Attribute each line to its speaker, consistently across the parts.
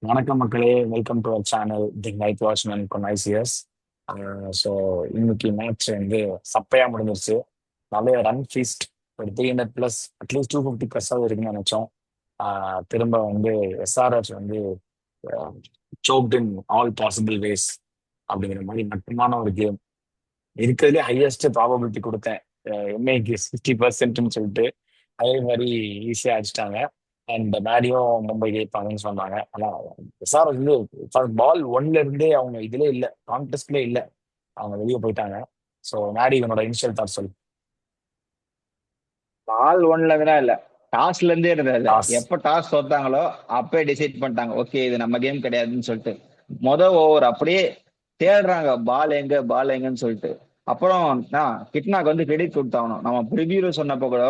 Speaker 1: வணக்கம் மக்களே, welcome to our channel the night watchman connoisseurs. So இன்னைக்கு மேட்ச் வந்து சப்பையா முடிஞ்சிருச்சு. நிறைய ரன் ஃபீஸ்ட், ஒரு 300 ப்ளஸ், அட்லீஸ்ட் 250 ப்ளஸ்ஸாவது இருக்குன்னு நினைச்சோம். திரும்ப வந்து எஸ்ஆர்எச் வந்து choked in all possible ways அப்படிங்கிற மாதிரி மட்டுமான ஒரு கேம். இருக்கிறதுலே ஹையஸ்ட் ப்ராபபிலிட்டி கொடுத்தேன் எம்ஏக்கு 60%ன்னு சொல்லிட்டு, அதே மாதிரி ஈஸியாக அடிச்சிட்டாங்க. அண்ட் மேடியும் மும்பை ஜெயிப்பாங்கன்னு சொன்னாங்க. ஆனா சார் வந்து பால் ஒன்ல இருந்தே அவங்க இதுல இல்ல, கான்டெஸ்ட்ல இல்ல, அவங்க வெளியே போயிட்டாங்க. ஸோ மேடி இவனோட இனிஷியல் தாட் சொல்லு.
Speaker 2: பால் ஒன்ல தான் இல்ல, டாஸ்ல இருந்தே இருந்தது.
Speaker 1: டாஸ்.
Speaker 2: எப்ப டாஸ் தோத்தாங்களோ அப்பவே டிசைட் பண்ணிட்டாங்க, ஓகே இது நம்ம கேம் கிடையாதுன்னு சொல்லிட்டு. ஓவர் அப்படியே தேடுறாங்க, பால் எங்க பால் எங்கன்னு சொல்லிட்டு. அப்புறம் கிட்னாக்கு வந்து கிரெடிட் கொடுத்தாகணும். நம்ம ப்ரிவியூல சொன்னப்போ கூட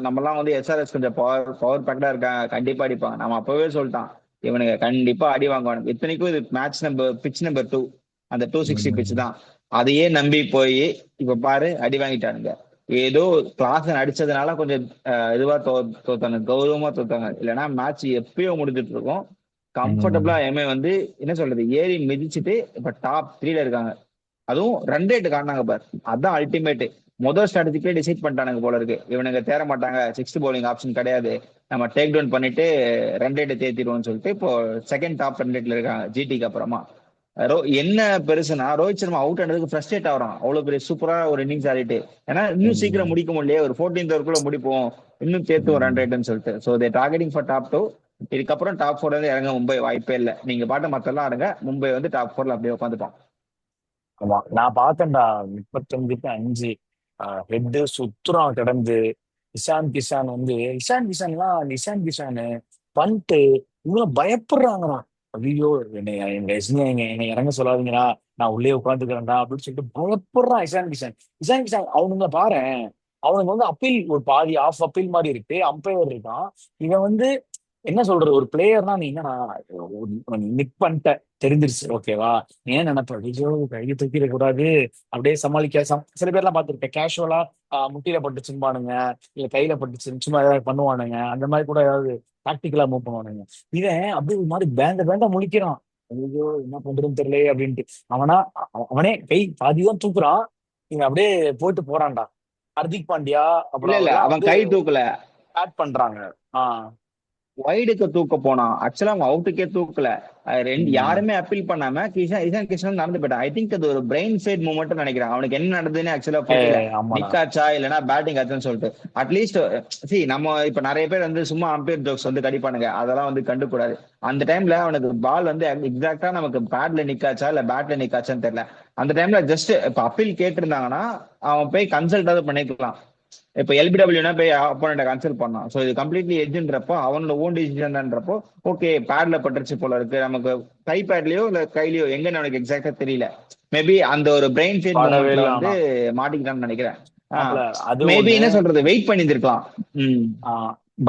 Speaker 2: நம்மலாம் வந்து எஸ்ஆர்எஸ் கொஞ்சம் பவர் பேக்டா இருக்காங்க, கண்டிப்பா அடிப்பாங்க. நம்ம அப்பவே சொல்லிட்டான் இவனுங்க கண்டிப்பா அடி வாங்குவானு. இத்தனைக்கும் இது மேட்ச் நம்பர் பிச் நம்பர் 2, அந்த 260 பிச்
Speaker 1: உம்
Speaker 2: தான். அதையே நம்பி போய் இப்ப பாரு அடி வாங்கிட்டானுங்க. ஏதோ கிளாஸ் அடிச்சதுனால கொஞ்சம் இதுவா தோத்தாங்க, கௌரவமா தோத்தாங்க. இல்லைன்னா மேட்ச் எப்பயோ முடிஞ்சிட்டு இருக்கும்.
Speaker 1: உம்
Speaker 2: கம்ஃபர்டபுளா எம்ஏ வந்து என்ன சொல்றது, ஏறி மிதிச்சுட்டு இப்ப டாப் 3ல இருக்காங்க. அதுவும் ரன் ரேட் காட்டினாங்க பார், அதான் அல்டிமேட். முதல் ஸ்ட்ராட்டஜிக்கே டிசைட் பண்ணிட்டானுங்க போல இருக்கு, இவனுங்க தேர மாட்டாங்க, சிக்ஸ்த் பவுலிங் ஆப்ஷன் கிடையாது, நம்ம டேக் டவுன் பண்ணிட்டு ரன் ரேட்டை தேத்திடுவோம்னு சொல்லிட்டு இப்போ செகண்ட் டாப் ரன் ரேட்ல இருக்காங்க ஜிடிக்கு அப்புறமா. என்ன பெருசுனா ரோஹித் சர்மா அவுட் ஆனதுக்கு ஃப்ரஸ்ட்ரேட் ஆகிறான், அவ்வளவு பெரிய சூப்பரா ஒரு இன்னிங்ஸ் ஆடிட்டு. ஏன்னா இன்னும் சீக்கிரம்
Speaker 1: உம்
Speaker 2: முடிக்க முடியலையே, ஒரு 14th ஓவருக்குள்ள முடிப்போம், இன்னும் சேர்த்து ரன்
Speaker 1: உம்
Speaker 2: ரேட்னு சொல்லிட்டு. So they targeting for top 2. இதுக்கப்புறம் டாப் 4 வந்து இறங்க மும்பை வாய்ப்பே இல்லை. நீங்க பாட்டு மத்தெல்லாம் ஆடுங்க, மும்பை வந்து டாப் 4ல அப்படியே உட்காந்துப்பான்.
Speaker 1: ஆமா, நான் பார்த்தேன்டா. 35-5 ஹெட்டு சுத்துறான் கிடந்து. இஷான் கிஷான் வந்து இஷான் கிஷானு பண்ட்டு இவங்களும் பயப்படுறாங்கண்ணா. ஐயோ, என்னை இறங்க சொல்லாதீங்கடா, நான் உள்ளே உட்காந்துக்கிறேன்டா அப்படின்னு சொல்லிட்டு பயப்படுறான் இஷான் கிஷான். அவனுங்க பாரேன், அவனுங்க வந்து அப்பீல் ஒரு பாதி ஆஃப் அப்பீல் மாதிரி இருக்கு, அம்பையர் இருக்கான். இவன் வந்து என்ன சொல்றது, ஒரு பிளேயர்னா நீ என்னடா நிக் பண்ணிட்ட, தெரிஞ்சிருச்சு ஓகேவா, நீ ஏன் நினைப்ப ஐயோ கையை தூக்கிட கூடாது, அப்படியே சமாளிக்க சில பேர்லாம் பார்த்துருக்கேன் கேஷுவலா, முட்டியில பட்டுச்சும்பானுங்க, இல்ல கையில பட்டுச்சு சும்மா ஏதாவது பண்ணுவானுங்க, அந்த மாதிரி கூட ஏதாவது டாக்டிக்கலா மூவ் பண்ணுவானுங்க. இவன் அப்படியே ஒரு மாதிரி பேந்த முழிக்கிறான். ஐயோ என்ன பண்றதுன்னு தெரியல அப்படின்ட்டு. அவனா அவனே கை பாதிதான் தூக்குறான். இவன் அப்படியே போயிட்டு போறான்டா. ஹர்திக் பாண்டியா
Speaker 2: இல்ல
Speaker 1: அப்புறம்
Speaker 2: இல்ல,
Speaker 1: அவர்லாம்
Speaker 2: அவன்
Speaker 1: வந்து
Speaker 2: கை தூக்கல,
Speaker 1: ஆட் பண்றாங்க. ஆஹ்
Speaker 2: வைடுக்கு தூக்க போனான். ஆக்சுவலா அவன் அவுட்டுக்கே தூக்கல. ரெண்டு
Speaker 1: உம்
Speaker 2: யாருமே அப்பீல் பண்ணாம இசான் கிஷன் நடந்து போயிட்டான். ஐ திங்க் அது ஒரு பிரெயின் சைட் மூவ்மெண்ட் நினைக்கிறேன். அவனுக்கு என்ன நடந்ததுன்னு ஆக்சுவலா புரியல.
Speaker 1: ஆமாடா.
Speaker 2: நிக்காச்சா இல்லைன்னா பேட்டிங் ஆச்சான்னு சொல்லிட்டு. அட்லீஸ்ட் நம்ம இப்ப நிறைய பேர் வந்து சும்மா அம்பையர் ஜோக்ஸ் வந்து கடிப்பானுங்க, அதெல்லாம் வந்து கண்டுக்கூடாது. அந்த டைம்ல அவனுக்கு பால் வந்து எக்ஸாக்டா நமக்கு பேட்ல நிக்காச்சா இல்ல பேட்ல நிக்காச்சான்னு தெரியல. அந்த டைம்ல ஜஸ்ட் இப்ப அப்பீல் கேட்டிருந்தாங்கன்னா அவன் போய் கன்சல்டாவது பண்ணிக்கலாம். இப்ப எல்பிடபிள்யூனா போய் அப்போனண்ட கன்சல்ட் பண்ணான். ஸோ இது கம்ப்ளீட்லி எட்ஜ்ன்றப்போ அவனோட ஓன் டிசிஷன்ன்றப்போ ஓகே பேட்ல பட்டுருச்சு போல இருக்கு, நமக்கு கை பேட்லயோ இல்ல கையிலயோ எங்கன்னு அவனுக்கு எக்ஸாக்டா தெரியல. மேபி அந்த ஒரு பிரெயின் ஃபீட்
Speaker 1: படவே
Speaker 2: மூமெண்ட்ல
Speaker 1: இல்லை
Speaker 2: வந்து
Speaker 1: ஆனா.
Speaker 2: மாட்டிக்கிட்டான்னு நினைக்கிறேன்.
Speaker 1: மாப்பிள, அது
Speaker 2: மேபி
Speaker 1: ஒண்ணு.
Speaker 2: என்ன சொல்றது, வெயிட் பண்ணியிருந்திருக்கலாம். ம்.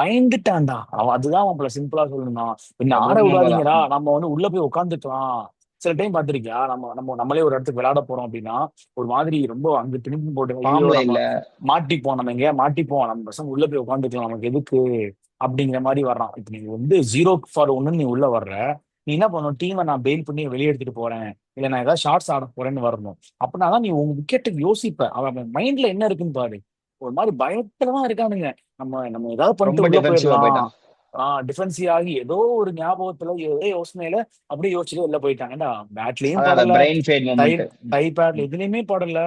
Speaker 1: பயந்துட்டான்டா அவன், அதுதான் மாப்பிள சிம்பிளா சொல்லணும்னா. என்ன ஆட
Speaker 2: அதுவும் உண்மைதான்.
Speaker 1: விடாதீங்கடா, நம்ம வந்து உள்ள போய் உட்காந்துக்கலாம். சில டைம் பார்த்திருக்கியா, நம்மளே ஒரு இடத்துக்கு விளையாட போறோம் அப்படின்னா ஒரு மாதிரி ரொம்ப அங்க திரும்பி போட்டு ஐயோ
Speaker 2: ஃபார்ம்ல
Speaker 1: நம்ம
Speaker 2: இல்ல.
Speaker 1: மாட்டிப்போம், நம்ம எங்கேயா மாட்டிப்போம், நம்ம பசங்க உள்ள போய் உட்காந்துக்கலாம், நமக்கு எதுக்கு அப்படிங்கிற மாதிரி வர்றான். இப்ப நீ வந்து 0-1 நீ உள்ள வர்ற, நீ என்ன பண்ணணும், டீமை நான் பெயில் பண்ணி வெளியே எடுத்துட்டு போறேன், இல்ல நான் ஏதாவது ஷார்ட்ஸ் ஆட போறேன்னு வரணும். அப்படின்னாதான் நீ உங்க விக்கெட்டுக்கு யோசிப்ப. அவன் மைண்ட்ல என்ன இருக்குன்னு பாரு. ஒரு மாதிரி பயத்துலதான் இருக்கானுங்க. நம்ம நம்ம ஏதாவது
Speaker 2: ரொம்ப
Speaker 1: பண்ணிட்டு உள்ள
Speaker 2: டிஃபென்சிவா
Speaker 1: போயிடலாம்.
Speaker 2: போயிட்டான்.
Speaker 1: டிஃபென்சிவ் ஆகி ஏதோ ஒரு ஞாபகத்துல ஏதோ யோசனையில அப்படியே யோசிச்சுட்டு உள்ள போயிட்டாங்கடா. பேட்லயும்
Speaker 2: அதான்
Speaker 1: படல,
Speaker 2: பிரெயின் ஃபீட்
Speaker 1: டை
Speaker 2: மூமெண்ட்.
Speaker 1: டை பேட்ல எதுலயுமே படல.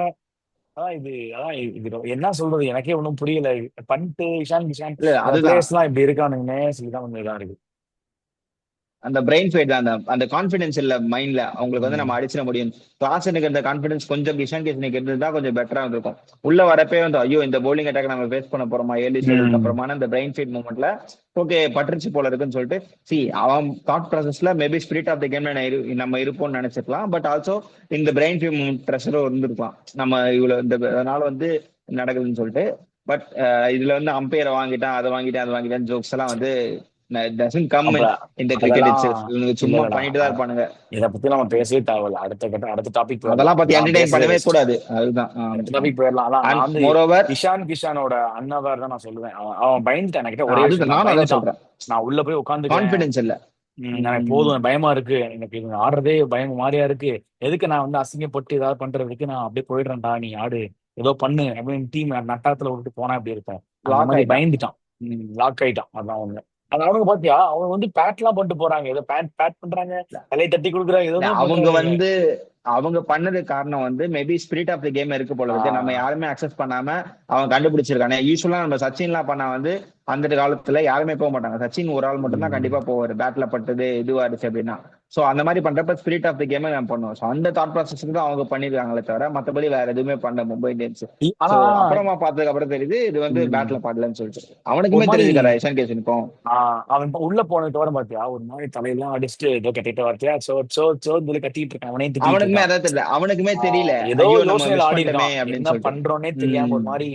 Speaker 1: அதான் இது என்ன சொல்றது, எனக்கே ஒன்றும் புரியல. பண்ட்டு இஷான் கிஷான்
Speaker 2: இல்ல அதுதான்,
Speaker 1: பிளேயர்ஸ் எல்லாம் இப்படி இருக்கானுங்கன்னே சொல்லிதான் கொஞ்சம் இதா இருக்கு.
Speaker 2: அந்த பிரெயின் ஃபைட் தான், அந்த அந்த கான்ஃபிடன்ஸ் இல்ல மைண்ட்ல அவங்களுக்கு வந்து நம்ம
Speaker 1: ம்.
Speaker 2: அடிச்சிட முடியும். கிளாஸனுக்கு அந்த கான்ஃபிடன்ஸ் கொஞ்சம் கிஷன் கிஷனுக்கு இருந்திருந்தா கொஞ்சம் பெட்டரா இருந்திருக்கும். உள்ள வரப்பே வந்து ஐயோ இந்த பவுலிங் அட்டாக் நம்ம ஃபேஸ் பண்ண போறோமா ஏர்லி ஸ்டேஜஸ்க்கு
Speaker 1: ம்.
Speaker 2: அப்புறமான இந்த பிரெயின் ஃபீட் மூமெண்ட்ல ஓகே பட்டுருச்சு போல இருக்குன்னு சொல்லிட்டு அவன் தாட் ப்ராசஸ்ல மேபி ஸ்பிரிட் ஆஃப் த கேம்ல நம்ம இருப்போம்னு நினைச்சிருக்கலாம். பட் ஆல்சோ இந்த பிரெயின் ஃபீட் மூமெண்ட் ப்ரெஷரும் இருந்திருக்கலாம், நம்ம இவ்வளவு இந்த அதனால வந்து நடக்குதுன்னு சொல்லிட்டு. பட் இதுல வந்து அம்பையரை வாங்கிட்டான், அதை வாங்கிட்டேன், அதை வாங்கிட்டேன் ஜோக்ஸ் எல்லாம் வந்து டசன்ட் கம்
Speaker 1: அப்ப
Speaker 2: இந்த கிரிக்கெட்
Speaker 1: அதெல்லாம்
Speaker 2: இட்ஸ். இவனுங்க
Speaker 1: இல்ல
Speaker 2: சும்மா
Speaker 1: இல்லடா.
Speaker 2: பண்ணிட்டு தான் இருப்பானுங்க.
Speaker 1: இதை பத்தி நம்ம பேசவே தேவையில்ல. அடுத்த டாபிக் போயிடலாம்,
Speaker 2: அதெல்லாம் பத்தி
Speaker 1: இதெல்லாம்
Speaker 2: என்டர்டைன்
Speaker 1: பேசுறது
Speaker 2: பண்ணவே
Speaker 1: ரெஸ்ட்.
Speaker 2: கூடாது, அதுதான்.
Speaker 1: அடுத்த டாபிக் போயிடலாம். அதான்
Speaker 2: அண்ட்
Speaker 1: நான் வந்து
Speaker 2: மோரோவர்
Speaker 1: இஷான் கிஷானோட அன்னவர் தான் நான் சொல்லுவேன். அவன் பயந்துட்டான். என்கிட்ட ஒரே
Speaker 2: அதுதான்
Speaker 1: விஷயம் தான்,
Speaker 2: நானும் அதான்
Speaker 1: பயந்துட்டான்.
Speaker 2: சொல்றேன்.
Speaker 1: நான் உள்ள போய் உட்காந்துக்கிறேன்.
Speaker 2: கான்பிடன்ஸ் இல்ல.
Speaker 1: எனக்கு
Speaker 2: ம்.
Speaker 1: போதும் பயமா இருக்கு, எனக்கு இவங்க ஆடுறதே பயம் மாதிரியா இருக்கு, எதுக்கு நான் வந்து அசிங்கப்பட்டு ஏதாவது பண்றதுக்கு நான் அப்படியே போயிடுறேன்டா, நீ ஆடு ஏதோ பண்ணு அப்படின்னு டீம் நட்டாத்துல விட்டு போனா எப்படி இருக்கும், அந்த
Speaker 2: லாக்
Speaker 1: மாதிரி
Speaker 2: ஆயிட்டான்.
Speaker 1: பயந்துட்டான். லாக் ஆயிட்டான், அதான் ஒண்ணு. அது அவனுக்கு பாத்தியா, அவங்க வந்து பேட்லாம் பண்ணிட்டு போறாங்க, ஏதோ பேட் பேட் பண்றாங்க, தலையை தட்டி கொடுக்குறாங்க,
Speaker 2: இல்ல,
Speaker 1: ஏதோ
Speaker 2: அவங்க
Speaker 1: பண்றாங்க.
Speaker 2: வந்து அவங்க பண்ணது காரணம் வந்து maybe spirit of the game இருக்கு போல இருக்கு. நம்ம
Speaker 1: ஆஹ்
Speaker 2: யாருமே அக்செப்ட் பண்ணாம அவன் கண்டுபிடிச்சிருக்கானே. யூஸ்வலா நம்ம சச்சின்லாம் பண்ணா வந்து அந்த காலத்துல யாருமே போக மாட்டாங்க. சச்சின் ஒரு ஆள் மட்டும் தான்
Speaker 1: உம்
Speaker 2: கண்டிப்பா போவாரு, பேட்ல பட்டது இதுவாருச்சு அப்படின்னா. சோ அந்த மாதிரி பண்றப்ப ஸ்பிரிட் ஆஃப் த கேமை நம்ம பண்ணுவோம். ஸோ அந்த தாட் ப்ராசஸ்க்கு தான் அவங்க பண்ணிருக்காங்களே தவிர மத்தபடி வேற எதுவுமே பண்ணல மும்பை இந்தியன்ஸ்.
Speaker 1: ஆனா
Speaker 2: சோ அப்புறமா பார்த்ததுக்கு அப்புறம் தெரியுது இது வந்து
Speaker 1: உம்
Speaker 2: பேட்ல பாடலன்னு சொல்லிட்டு.
Speaker 1: ஒரு
Speaker 2: அவனுக்குமே
Speaker 1: மாதிரி
Speaker 2: தெரிஞ்சுக்காரா இஷான் கேஷனுக்கும்.
Speaker 1: அவன் இப்ப உள்ள போனதுக்கு வர பாத்தியா, ஒரு மாதிரி தலையெல்லாம் அடிச்சுட்டு ஏதோ கட்டிட்டு வார்த்தையா சோ சோ சோன்னு சொல்லி கத்திட்டு இருக்கான், அவனையும் திட்டிட்டு
Speaker 2: அவனுக்குமே
Speaker 1: இருக்கான்.
Speaker 2: அதான் தெரியல, அவனுக்குமே தெரியல.
Speaker 1: ஏதோ
Speaker 2: ஐயோ நம்ம
Speaker 1: யோசனையில
Speaker 2: மிஸ்
Speaker 1: ஆடி
Speaker 2: பண்ணிட்டோமே
Speaker 1: இருக்கான், என்ன
Speaker 2: அப்படின்னு சொல்லிட்டு.
Speaker 1: பண்றோன்னே தெரியாம ஒரு
Speaker 2: உம்
Speaker 1: மாதிரி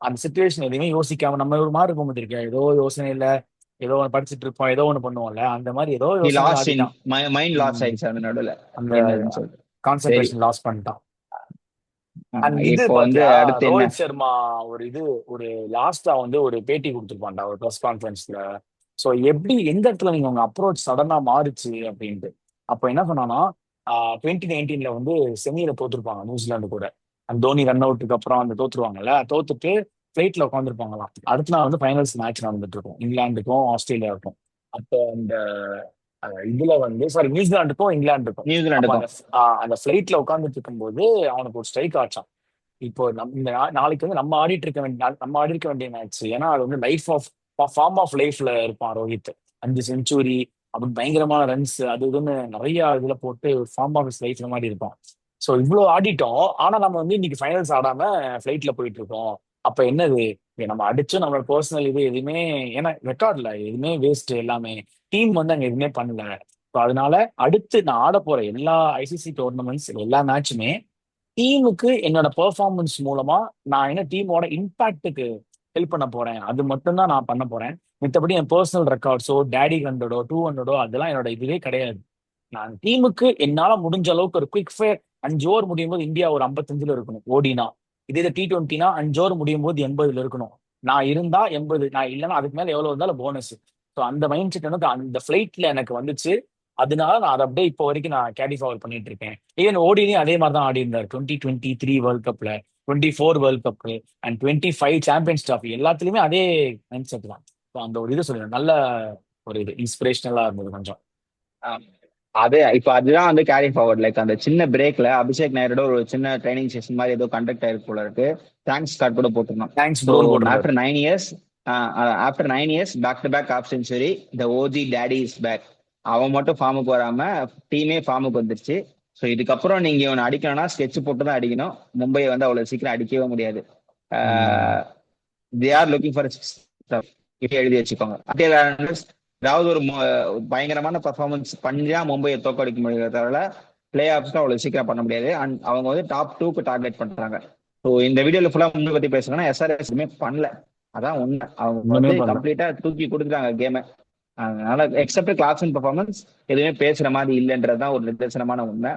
Speaker 1: அந்த சுச்சுவேஷன் எதுவுமே யோசிக்காம நம்ம ஒரு மாதிரி இருக்கும் இருக்கா, ஏதோ யோசனையில ஏதோ ஒன்று படிச்சுட்டு இருப்போம், ஏதோ ஒண்ணு பண்ணுவோம்ல, அந்த மாதிரி ஏதோ
Speaker 2: ஹி
Speaker 1: யோசனையில
Speaker 2: லாஸ் இன்
Speaker 1: ஆடிட்டான்.
Speaker 2: மைண்ட் லாஸ்
Speaker 1: உம்
Speaker 2: ஆயிடுச்சு அந்த நடுவுல.
Speaker 1: அந்த
Speaker 2: என்னன்னு சொல்லிட்டு. சரி.
Speaker 1: கான்சென்ட்ரேஷன் லாஸ் பண்ணிட்டான். அண்ட் இது
Speaker 2: இப்போ வந்து
Speaker 1: பாத்தியா,
Speaker 2: அடுத்து என்ன?
Speaker 1: ரோஹித் சர்மா ஒரு இது ஒரு லாஸ்டா வந்து ஒரு பேட்டி கொடுத்துருப்பான்டா ஒரு ப்ரெஸ் கான்ஃபரன்ஸ்ல. ஸோ எப்படி எந்த இடத்துல நீங்க உங்க அப்ரோச் சடனா மாறுச்சு அப்படின்ட்டு. அப்போ என்ன சொன்னான்னா, 2019 வந்து செமியில தோத்துருப்பாங்க நியூசிலாந்து கூட. அந்த தோனி ரன் அவுட்டுக்கு அப்புறம் அந்த தோத்துருவாங்கல்ல, தோத்துட்டு ஃபிளைட்ல உட்காந்துருப்பாங்களாம். அடுத்த நாள் வந்து ஃபைனல்ஸ் மேட்ச் நடந்துட்டு இருக்கும் இங்கிலாந்துக்கும் ஆஸ்திரேலியாவுக்கும். அப்போ அந்த இதுல வந்து சாரி நியூசிலாந்துக்கும் இங்கிலாந்துக்கும். அப்போ
Speaker 2: நியூசிலாண்டுக்கும்.
Speaker 1: அந்த ஃபிளைட்ல உட்காந்துட்டு இருக்கும்போது அவனுக்கு ஒரு ஸ்ட்ரைக் ஆச்சான். இப்போ இந்த நாளைக்கு வந்து நம்ம ஆடிட்டு இருக்க வேண்டிய நம்ம ஆடி இருக்க வேண்டிய மேட்ச், ஏன்னா அது வந்து லைஃப் ஆஃப் ஃபார்ம் ஆஃப் லைஃப்ல இருப்பான் ரோஹித். 5 செஞ்சுரி அப்படி பயங்கரமான ரன்ஸ் அது இதுன்னு நிறைய இதுல போட்டு ஃபார்ம் ஆஃப் இஸ் லைஃப்ல மாதிரி இருப்பான். ஸோ இவ்வளோ ஆடிட்டோம், ஆனா நம்ம வந்து இன்னைக்கு ஃபைனல்ஸ் ஆடாம ஃபிளைட்ல போயிட்டு இருக்கோம். அப்ப என்னது, நம்ம அடிச்சும் நம்மளோட பர்சனல் இது எதுவுமே, ஏன்னா ரெக்கார்ட்ல எதுவுமே வேஸ்ட், எல்லாமே டீம் வந்து அங்க எதுவுமே பண்ணல. ஸோ அதனால அடுத்து நான் ஆட போற எல்லா ஐசிசி டோர்னமெண்ட்ஸ் எல்லா மேட்சுமே டீமுக்கு என்னோட பெர்ஃபார்மன்ஸ் மூலமா நான் என்ன டீமோட இம்பாக்டுக்கு ஹெல்ப் பண்ண போறேன், அது மட்டும்தான் நான் பண்ண போறேன். மித்தபடி என் பர்சனல் ரெக்கார்ட்ஸோ டேடி 100ஓ 200ஓ அதெல்லாம் என்னோட இதுவே கிடையாது. நான் டீமுக்கு என்னால முடிஞ்ச அளவுக்கு ஒரு குயிக் ஃபயர் 5 ஓவர் முடியும் போது இந்தியா ஒரு 55ல இருக்கணும் ஓடினா. இதே T20னா 5 ஓவர் முடியும் போது 80ல இருக்கணும். நான் இருந்தா 80, நான் இல்லைன்னா அதுக்கு மேல எவ்வளவு இருந்தாலும் போனஸ். ஸோ அந்த மைண்ட் செட் எனக்கு அந்த ஃபிளைட்ல எனக்கு வந்துச்சு. அதனால நான் அதை அப்படியே இப்போ வரைக்கும் நான் கேரி ஃபார்வர்ட் பண்ணிட்டு இருக்கேன். ஈவன் ஓடிலையும் அதே மாதிரி தான் ஆடி இருந்தார். 2023 வேர்ல்ட் கப்ல, 24 world cup and 25 champions trophy எல்லாத்துலயுமே அதே மைண்ட் செட் தான். So அந்த ஒரு இது சொல்லுவேன், நல்ல ஒரு இது இன்ஸ்பிரேஷனலா இருந்தது கொஞ்சம்.
Speaker 2: அது இப்ப அதுதான் வந்து கேரி ஃபார்வர்ட். லைக் அந்த சின்ன பிரேக்ல அபிஷேக் நாயரோட ஒரு சின்ன ட்ரைனிங் செஷன் மாதிரி ஏதோ கண்டக்ட் ஆயிருக்கு போல இருக்கு. தேங்க்ஸ் கார்டு கூட போட்டிருந்தோம்.
Speaker 1: தேங்க்ஸ்
Speaker 2: ஸோ
Speaker 1: ப்ரோன்னு போட்டிருந்தாரு.
Speaker 2: After 9 years back to back of century, the OG daddy is back. அவன் மட்டும் ஃபார்முக்கு வராம டீமே ஃபார்முக்கு வந்துருச்சு. ஸோ இதுக்கப்புறம் நீங்க இவனை அடிக்கணும்னா ஸ்கெட்ச் போட்டு தான் அடிக்கணும். மும்பையை வந்து அவ்வளவு சீக்கிரம் அடிக்கவே முடியாது.
Speaker 1: உம்
Speaker 2: தே ஆர் லுக்கிங் ஃபார் எழுதி வச்சுக்கோங்க. ஏதாவது ஒரு பயங்கரமான பர்ஃபார்மன்ஸ் பண்ணியா மும்பையை தோக்கடிக்க முடியாத தவிர பிளே ஆஃப்ஸ் அவ்வளவு சீக்கிரம் பண்ண முடியாது. அண்ட் அவங்க வந்து டாப் 2க்கு டார்கெட் பண்றாங்க. ஸோ இந்த வீடியோல ஃபுல்லா மும்பை பத்தி பேசுறேன்னா எஸ்ஆர்எஸ் எதுவுமே பண்ணல. அதான் உண்மை. அவங்க
Speaker 1: ஒண்ணுமே
Speaker 2: வந்து
Speaker 1: பண்ணல.
Speaker 2: கம்ப்ளீட்டா தூக்கி கொடுத்துட்டாங்க கேமை. அதனால எக்ஸப்ட் கிளாஸ் அண்ட் பர்ஃபார்மன்ஸ் எதுவுமே பேசுற மாதிரி இல்லைன்றதுதான் ஒரு நிதர்சனமான உண்மை.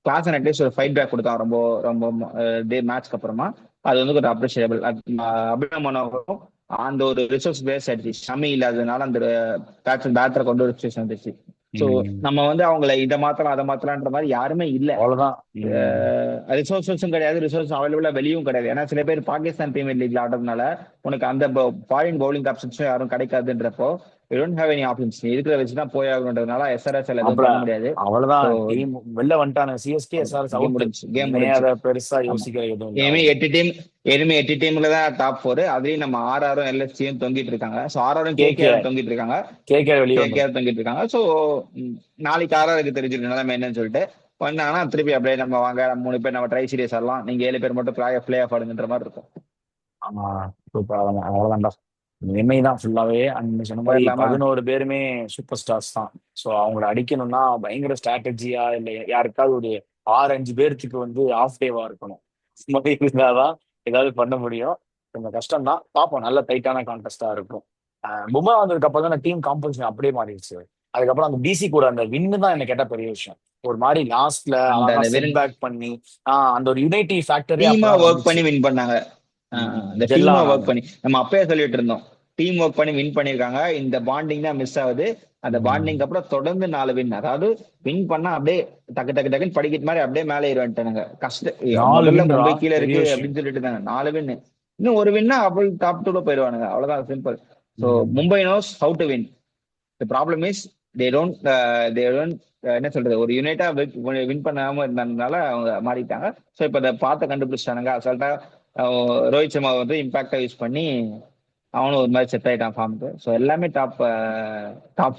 Speaker 2: கிளாஸ் அட்லீஸ்ட் ஒரு ஃபைட் பேக் கொடுத்தான் ரொம்ப ரொம்ப டே மேட்ச்க்கு அப்புறமா. அது வந்து ஒரு அப்ரிஷியபிள். அபிநவ் மனோகரும் அந்த ஒரு ரிசோர்ஸ் பேஸ் ஆயிடுச்சு. ஷமி இல்லாததுனால அந்த பேட்டரை கொண்டு ஒரு சுச்சுவேஷன் வந்துச்சு. ஸோ
Speaker 1: உம்
Speaker 2: நம்ம வந்து அவங்கள இதை மாத்தலாம் அதை மாத்தலான்ற மாதிரி யாருமே இல்லை.
Speaker 1: அவ்வளவுதான்.
Speaker 2: ரிசோர்ஸஸும் கிடையாது, ரிசோர்ஸ் அவைலபிளா வெளியும் கிடையாது. ஏன்னா சில பேர் பாகிஸ்தான் பிரீமியர் லீக்ல ஆடுறதுனால உனக்கு அந்த ஃபாரின் பவுலிங் ஆப்ஷன்ஸும் யாரும் கிடைக்காதுன்றப்போ you don't have any options. நீ இருக்கிற வச்சுதான் போய் ஆகணுன்றதுனால எஸ்ஆர்எஸ் எதுவும்
Speaker 1: அப்புறம்
Speaker 2: பண்ண முடியாது.
Speaker 1: அவ்வளவுதான்,
Speaker 2: ஸோ
Speaker 1: டீம் வெளில வந்துட்டாங்க, சிஎஸ்கே எஸ்ஆர்எஸ்
Speaker 2: கேம்
Speaker 1: அவுட்.
Speaker 2: முடிஞ்சு கேம்
Speaker 1: இனிமே
Speaker 2: முடிஞ்சு
Speaker 1: அதை பெருசா
Speaker 2: ஆமா.
Speaker 1: யோசிக்கிற எதுவும் இல்லை
Speaker 2: இனிமே
Speaker 1: அவங்க.
Speaker 2: 8 டீம், இனிமே 8 டீம்ல தான் டாப் 4. அதுலயும் நம்ம ஆர்ஆரும் எல்எஸ்சியும் தொங்கிட்டு இருக்காங்க. ஸோ ஆர்ஆரும் கேகேஆரும்
Speaker 1: கேகேஆர்
Speaker 2: தொங்கிட்டு இருக்காங்க.
Speaker 1: கேகேஆர் வெளியே வந்துடும்.
Speaker 2: கேகேஆர் தொங்கிட்டு இருக்காங்க. ஸோ நாளைக்கு ஆர்ஆருக்கு தெரிஞ்சிருக்கு நிலைமை என்னன்னு சொல்லிட்டு பண்ணாங்கன்னா திருப்பி அப்படியே நம்ம வாங்க 3 பேர் நம்ம ட்ரை சீரியஸ் ஆடலாம், நீங்க 7 பேர் மட்டும் பிளே ஆஃப் ஆடுங்கன்ற மாதிரி இருக்கும்.
Speaker 1: ஆமா, சூப்பர். அவ்வளவுதான்டா. எம்ஐ தான் ஃபுல்லாவே. நீங்க சொன்ன மாதிரி
Speaker 2: போயிடலாமா?
Speaker 1: 11 பேருமே சூப்பர் ஸ்டார்ஸ் தான். ஸோ அவங்கள அடிக்கணும்னா பயங்கர ஸ்ட்ராட்டஜியா இல்லை, யாருக்காவது ஒரு 6 5 பேர்த்துக்கு வந்து ஆஃப் டேவா இருக்கணும். இந்த மாதிரி இருந்தாதான் ஏதாவது பண்ண முடியும். கொஞ்சம் கஷ்டம் தான், பார்ப்போம். நல்ல டைட்டான கான்டெஸ்டா இருக்கும். பும்ரா வந்ததுக்கு அப்புறம் தான் டீம் காம்போசிஷன் அப்படியே மாறிடுச்சு. அதுக்கப்புறம் அந்த டிசி கூட அந்த வின்னு தான் என்ன கேட்ட பெரிய விஷயம். ஒரு மாதிரி லாஸ்ட்ல
Speaker 2: அந்த
Speaker 1: அழகா
Speaker 2: அந்த
Speaker 1: செட் பேக் பண்ணி அந்த ஒரு யுனைட்டி ஃபேக்டரே
Speaker 2: டீமா
Speaker 1: அப்பதான்
Speaker 2: ஒர்க்
Speaker 1: வந்துச்சு.
Speaker 2: பண்ணி வின் பண்ணாங்க. இந்த
Speaker 1: ஜெல்லா
Speaker 2: டீமா ஒர்க்
Speaker 1: ஆனாங்க.
Speaker 2: பண்ணி நம்ம அப்பயே சொல்லிட்டு இருந்தோம். டீம் ஒர்க் பண்ணி வின் பண்ணிருக்காங்க. இந்த பாண்டிங் தான் மிஸ் ஆகுது. அந்த பாண்டிங் அப்புறம் தொடர்ந்து 4 வின், அதாவது வின் பண்ணா அப்படியே டக்கு டக்கு டக்குன்னு படிக்கட்டு மாதிரி அப்படியே மேலே ஏறிட்டானுங்க.
Speaker 1: நாலு
Speaker 2: முதல்ல
Speaker 1: வின்ரா,
Speaker 2: மும்பை கீழே
Speaker 1: பெரிய
Speaker 2: இருக்கு
Speaker 1: விஷயம்.
Speaker 2: அப்படின்னு சொல்லிட்டு இருந்தாங்க. 4 வின், இன்னும் ஒரு வின்னா அப்படி டாப் 2 போயிடுவானுங்க. அவ்வளவுதான், சிம்பிள். ஸோ
Speaker 1: ம்.
Speaker 2: Mumbai knows how to win. The problem is they don't என்ன சொல்றது, ஒரு யுனைட்டா வின் பண்ணாம இருந்ததுனால அவங்க மாறிட்டாங்க. ஸோ இப்போ அதை பார்த்து கண்டுபிடிச்சிட்டானுங்க அசால்ட்டா. ரோஹித் சர்மா வந்து இம்பாக்டா யூஸ் பண்ணி அவனும் ஒரு மாதிரி செட் ஆயிட்டான் ஃபார்முக்கு. ஸோ எல்லாமே டாப்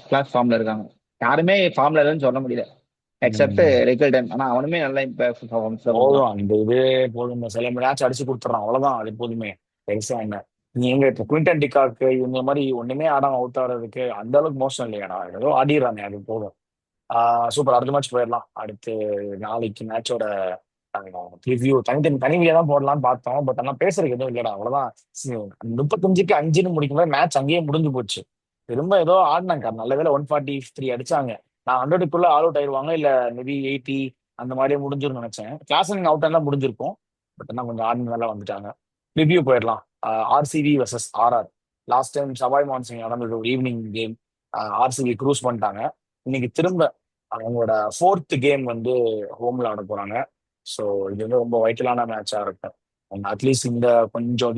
Speaker 2: கிளாஸ் ஃபார்ம்ல இருக்காங்க. யாருமே ஃபார்ம்ல இல்லைன்னு சொல்ல முடியல எக்ஸப்ட்
Speaker 1: ம்.
Speaker 2: ரிக்கல்டன். ஆனா அவனுமே நல்ல இம்பாக்ட் பர்ஃபார்மன்ஸ் தான்
Speaker 1: போதும்,
Speaker 2: கொடுக்குறான்.
Speaker 1: அந்த இது போதும். சில மேட்ச் அடிச்சு கொடுத்துறான், அவ்வளவுதான். அது போதுமே, பெருசா என்ன. நீ எங்க இப்ப குவிண்டன் டிகாக்கு இந்த மாதிரி ஒண்ணுமே ஆடாம அவுட் ஆடுறதுக்கு அந்த அளவுக்கு மோசம் இல்லையாடா, ஏதோ ஆடிடுறாங்க, அது போதும். சூப்பர். அடுத்த மேட்ச் போயிடலாம். அடுத்து நாளைக்கு மேட்சோட ரிவ்யூ தனிவியா தான் போடலாம்னு பார்த்தோம். பட் ஆனா பேசுறதுக்கு எதுவும் இல்லடா, அவ்வளவுதான். 35க்கு 5ன்னு முடிக்கும்போது மேட்ச் அங்கேயே முடிஞ்சு போச்சு. திரும்ப ஏதோ ஆடினாங்க, நல்ல வேளை 143 அடிச்சாங்க. நான் 100க்குள்ள ஆல் அவுட் ஆயிடுவாங்க, இல்ல மேபி 80 அந்த மாதிரியே முடிஞ்சிரும்னு நினைச்சேன். கிளாஸ் அவுட் தான் முடிஞ்சிருக்கும். பட் ஆனா கொஞ்சம் ஆடினால வந்துட்டாங்க. ரிவ்யூ போயிடலாம். RCB versus RR. Last time Sawai Mansingh நடந்தது ஒரு ஈவினிங் கேம். ஆர்சிபி க்ரூஸ் பண்ணிட்டாங்க. இன்னைக்கு திரும்ப அவங்களோட ஃபோர்த் கேம் வந்து ஹோம்ல ஆட போறாங்க. ஸோ இது வந்து ரொம்ப வைட்டலான மேட்சா இருக்கும். அட்லீஸ்ட் இந்த கொஞ்சம்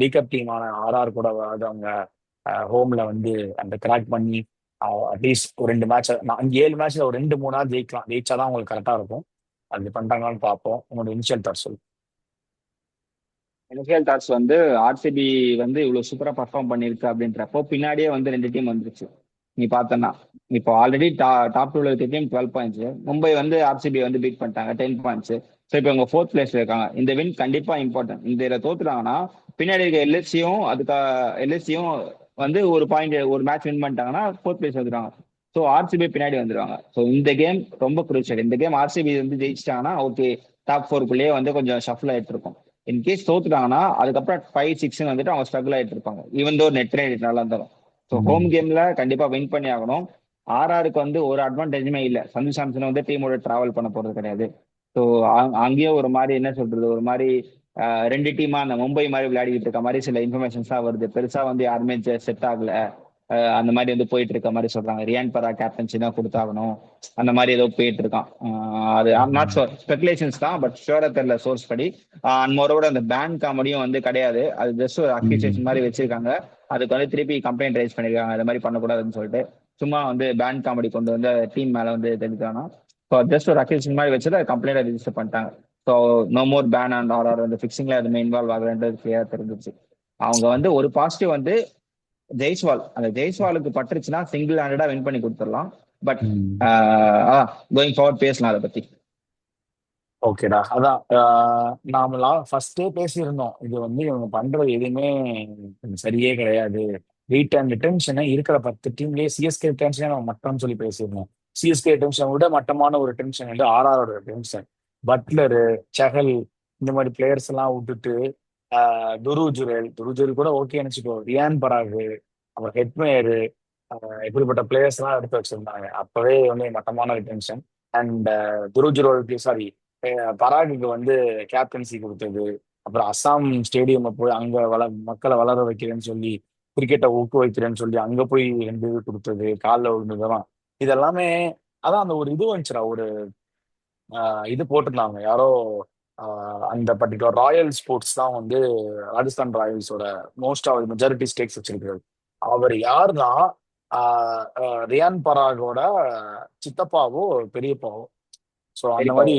Speaker 1: வீக்கப் டீமான ஆர்ஆர் கூட வந்து அவங்க ஹோம்ல வந்து அந்த கிராக் பண்ணி அட்லீஸ்ட் ஒரு 2 மேட்ச், 7 மேட்ச்ல ஒரு 2 3 ஜெயிக்கலாம். ஜெயிச்சாதான் அவங்களுக்கு கரெக்டா இருக்கும். அது பண்றாங்களான்னு பார்ப்போம். உங்களோட இனிஷியல் தாட் சொல்லு.
Speaker 2: இனிஷியல் தாட்ஸ் வந்து ஆர்சிபி வந்து இவ்வளவு சூப்பரா பர்ஃபார்ம் பண்ணிருக்கு அப்படின்றப்போ பின்னாடியே வந்து 2 டீம் வந்துருச்சு. நீ பார்த்தனா இப்போ ஆல்ரெடி டாப் 2ல இருக்க டீம் 12 பாயிண்ட்ஸ், மும்பை வந்து ஆர்சிபி வந்து பீட் பண்ணிட்டாங்க 10 பாயிண்ட்ஸ். ஸோ இப்போ இவங்க 4th பிளேஸ்ல இருக்காங்க. இந்த வின் கண்டிப்பா இம்பார்ட்டன்ட். இந்த இதில் தோத்துட்டாங்கன்னா பின்னாடி இருக்க எல்எஸ்சியும் எல்எஸ்சியும் வந்து ஒரு மேட்ச் வின் பண்ணிட்டாங்கன்னா 4th பிளேஸ் வந்துருவாங்க. ஸோ ஆர்சிபி பின்னாடி வந்துருவாங்க. ஸோ இந்த கேம் ரொம்ப குரூஷியல். இந்த கேம் ஆர்சிபி வந்து ஜெயிச்சிட்டாங்கன்னா ஓகே, டாப் 4குள்ளேயே வந்து கொஞ்சம் ஷஃபிள் ஆயிட்டு இருக்கும். இன்கேஸ் தோத்துட்டாங்கன்னா அதுக்கப்புறம் 5 6 வந்துட்டு அவங்க ஸ்ட்ரகிள் ஆயிட்டு இருப்பாங்க, ஈவன் தோ நெட் ரேட் நல்லா இருந்தாலும். ஸோ ஹோம் கேம்ல கண்டிப்பா வின் பண்ணி ஆகணும். ஆர்ஆருக்கு வந்து ஒரு அட்வான்டேஜுமே இல்லை. சஞ்சு சாம்சன் வந்து டீமோட டிராவல் பண்ண போறது கிடையாது. ஸோ அங்கேயும் ஒரு மாதிரி என்ன சொல்றது, ஒரு மாதிரி 2 டீமா அந்த மும்பை மாதிரி விளையாடிட்டு இருக்க மாதிரி சில இன்ஃபர்மேஷன்ஸ் தான் வருது. பெருசா வந்து யாருமே செட் ஆகல, அந்த மாதிரி வந்து போயிட்டு இருக்க மாதிரி சொல்றாங்க. ரியான் பரா கேப்டன்சி தான் கொடுத்தாகணும், அந்த மாதிரி ஏதோ போயிட்டு இருக்கான். அது ஐம் நாட் ஷோர், ஸ்பெகுலேஷன்ஸ் தான், பட் ஷோரா தெரியல சோர்ஸ் படி. அண்ட் மோரோட அந்த பேன் காமெடியும் வந்து கிடையாது, அது ஜஸ்ட் ஒரு அக்யூசேஷன் மாதிரி வச்சிருக்காங்க. அதுக்கு வந்து திருப்பி கம்ப்ளைண்ட் ரைஸ் பண்ணிருக்காங்க, இந்த மாதிரி பண்ணக்கூடாதுன்னு சொல்லிட்டு. சும்மா வந்து பேன் காமெடி கொண்டு வந்து டீம் மேல வந்து தெரிவிக்கிறாங்க. ஸோ ஜஸ்ட் ஒரு அக்யூசேஷன் மாதிரி வச்சுட்டு கம்ப்ளைண்ட் ரிஜிஸ்டர் பண்ணிட்டாங்க. So no more ban and ஆர் வந்து ஃபிக்ஸிங்ல எதுவுமே இன்வால்வ் ஆகலன்றது கிளியரா தெரிஞ்சிச்சு. அவங்க வந்து ஒரு பாசிட்டிவ் வந்து ஜெய்ஸ்வால், அந்த ஜெய்ஸ்வாலுக்கு பட்டுருச்சுன்னா சிங்கிள் ஹேண்டடா வின் பண்ணி கொடுத்துடலாம். பட்
Speaker 1: ம்.
Speaker 2: கோயிங் ஃபார்வர்ட் பேசலாம் அதை பத்தி.
Speaker 1: ஓகேடா, அதான் நாம ஃபர்ஸ்டே பேசியிருந்தோம். இது வந்து இவங்க பண்றது எதுவுமே சரியே கிடையாது. ரிட்டன்ஷனை இருக்கிற 10 டீம்லயே சிஎஸ்கே டென்ஷனே நம்ம மட்டம்னு சொல்லி பேசியிருந்தோம். சிஎஸ்கே டென்ஷனை விட மட்டமான ஒரு டென்ஷன் வந்து ஆர்ஆரோட டென்ஷன். பட்லரு, செஹல் இந்த மாதிரி பிளேயர்ஸ் எல்லாம் விட்டுட்டு துருஜுரேல் கூட ஓகே நினைச்சுக்கோ. ரியான் பராகு, அப்புறம் ஹெட்மேயரு, இப்படிப்பட்ட பிளேயர்ஸ் எல்லாம் எடுத்து வச்சிருந்தாங்க. அப்பவே வந்து மட்டமான ஒரு டென்ஷன். அண்ட் துருஜுரோலுக்கு, சாரி, பராகுக்கு வந்து கேப்டன்சி கொடுத்தது, அப்புறம் அஸ்ஸாம் ஸ்டேடியம் போய் அங்க மக்களை வளர வைக்கிறேன்னு சொல்லி, கிரிக்கெட்டை ஊக்குவிக்கிறேன்னு சொல்லி அங்க போய் 2 இது கொடுத்தது, காலில் விழுந்ததெல்லாம், இதெல்லாமே அதான் அந்த ஒரு இது வந்துச்சுடா. ஒரு இது போட்டிருந்தாங்க யாரோ, அந்த பர்டிகுலர் ராயல் ஸ்போர்ட்ஸ் தான் வந்து ராஜஸ்தான் ராயல்ஸோட மோஸ்ட் ஆஃப் மெஜாரிட்டி ஸ்டேக்ஸ் வச்சிருக்கிறது. அவர் யாருன்னா ரியான் பராகோட சித்தப்பாவோ பெரியப்பாவோ. ஸோ அந்த
Speaker 2: சரிப்பா.
Speaker 1: மாதிரி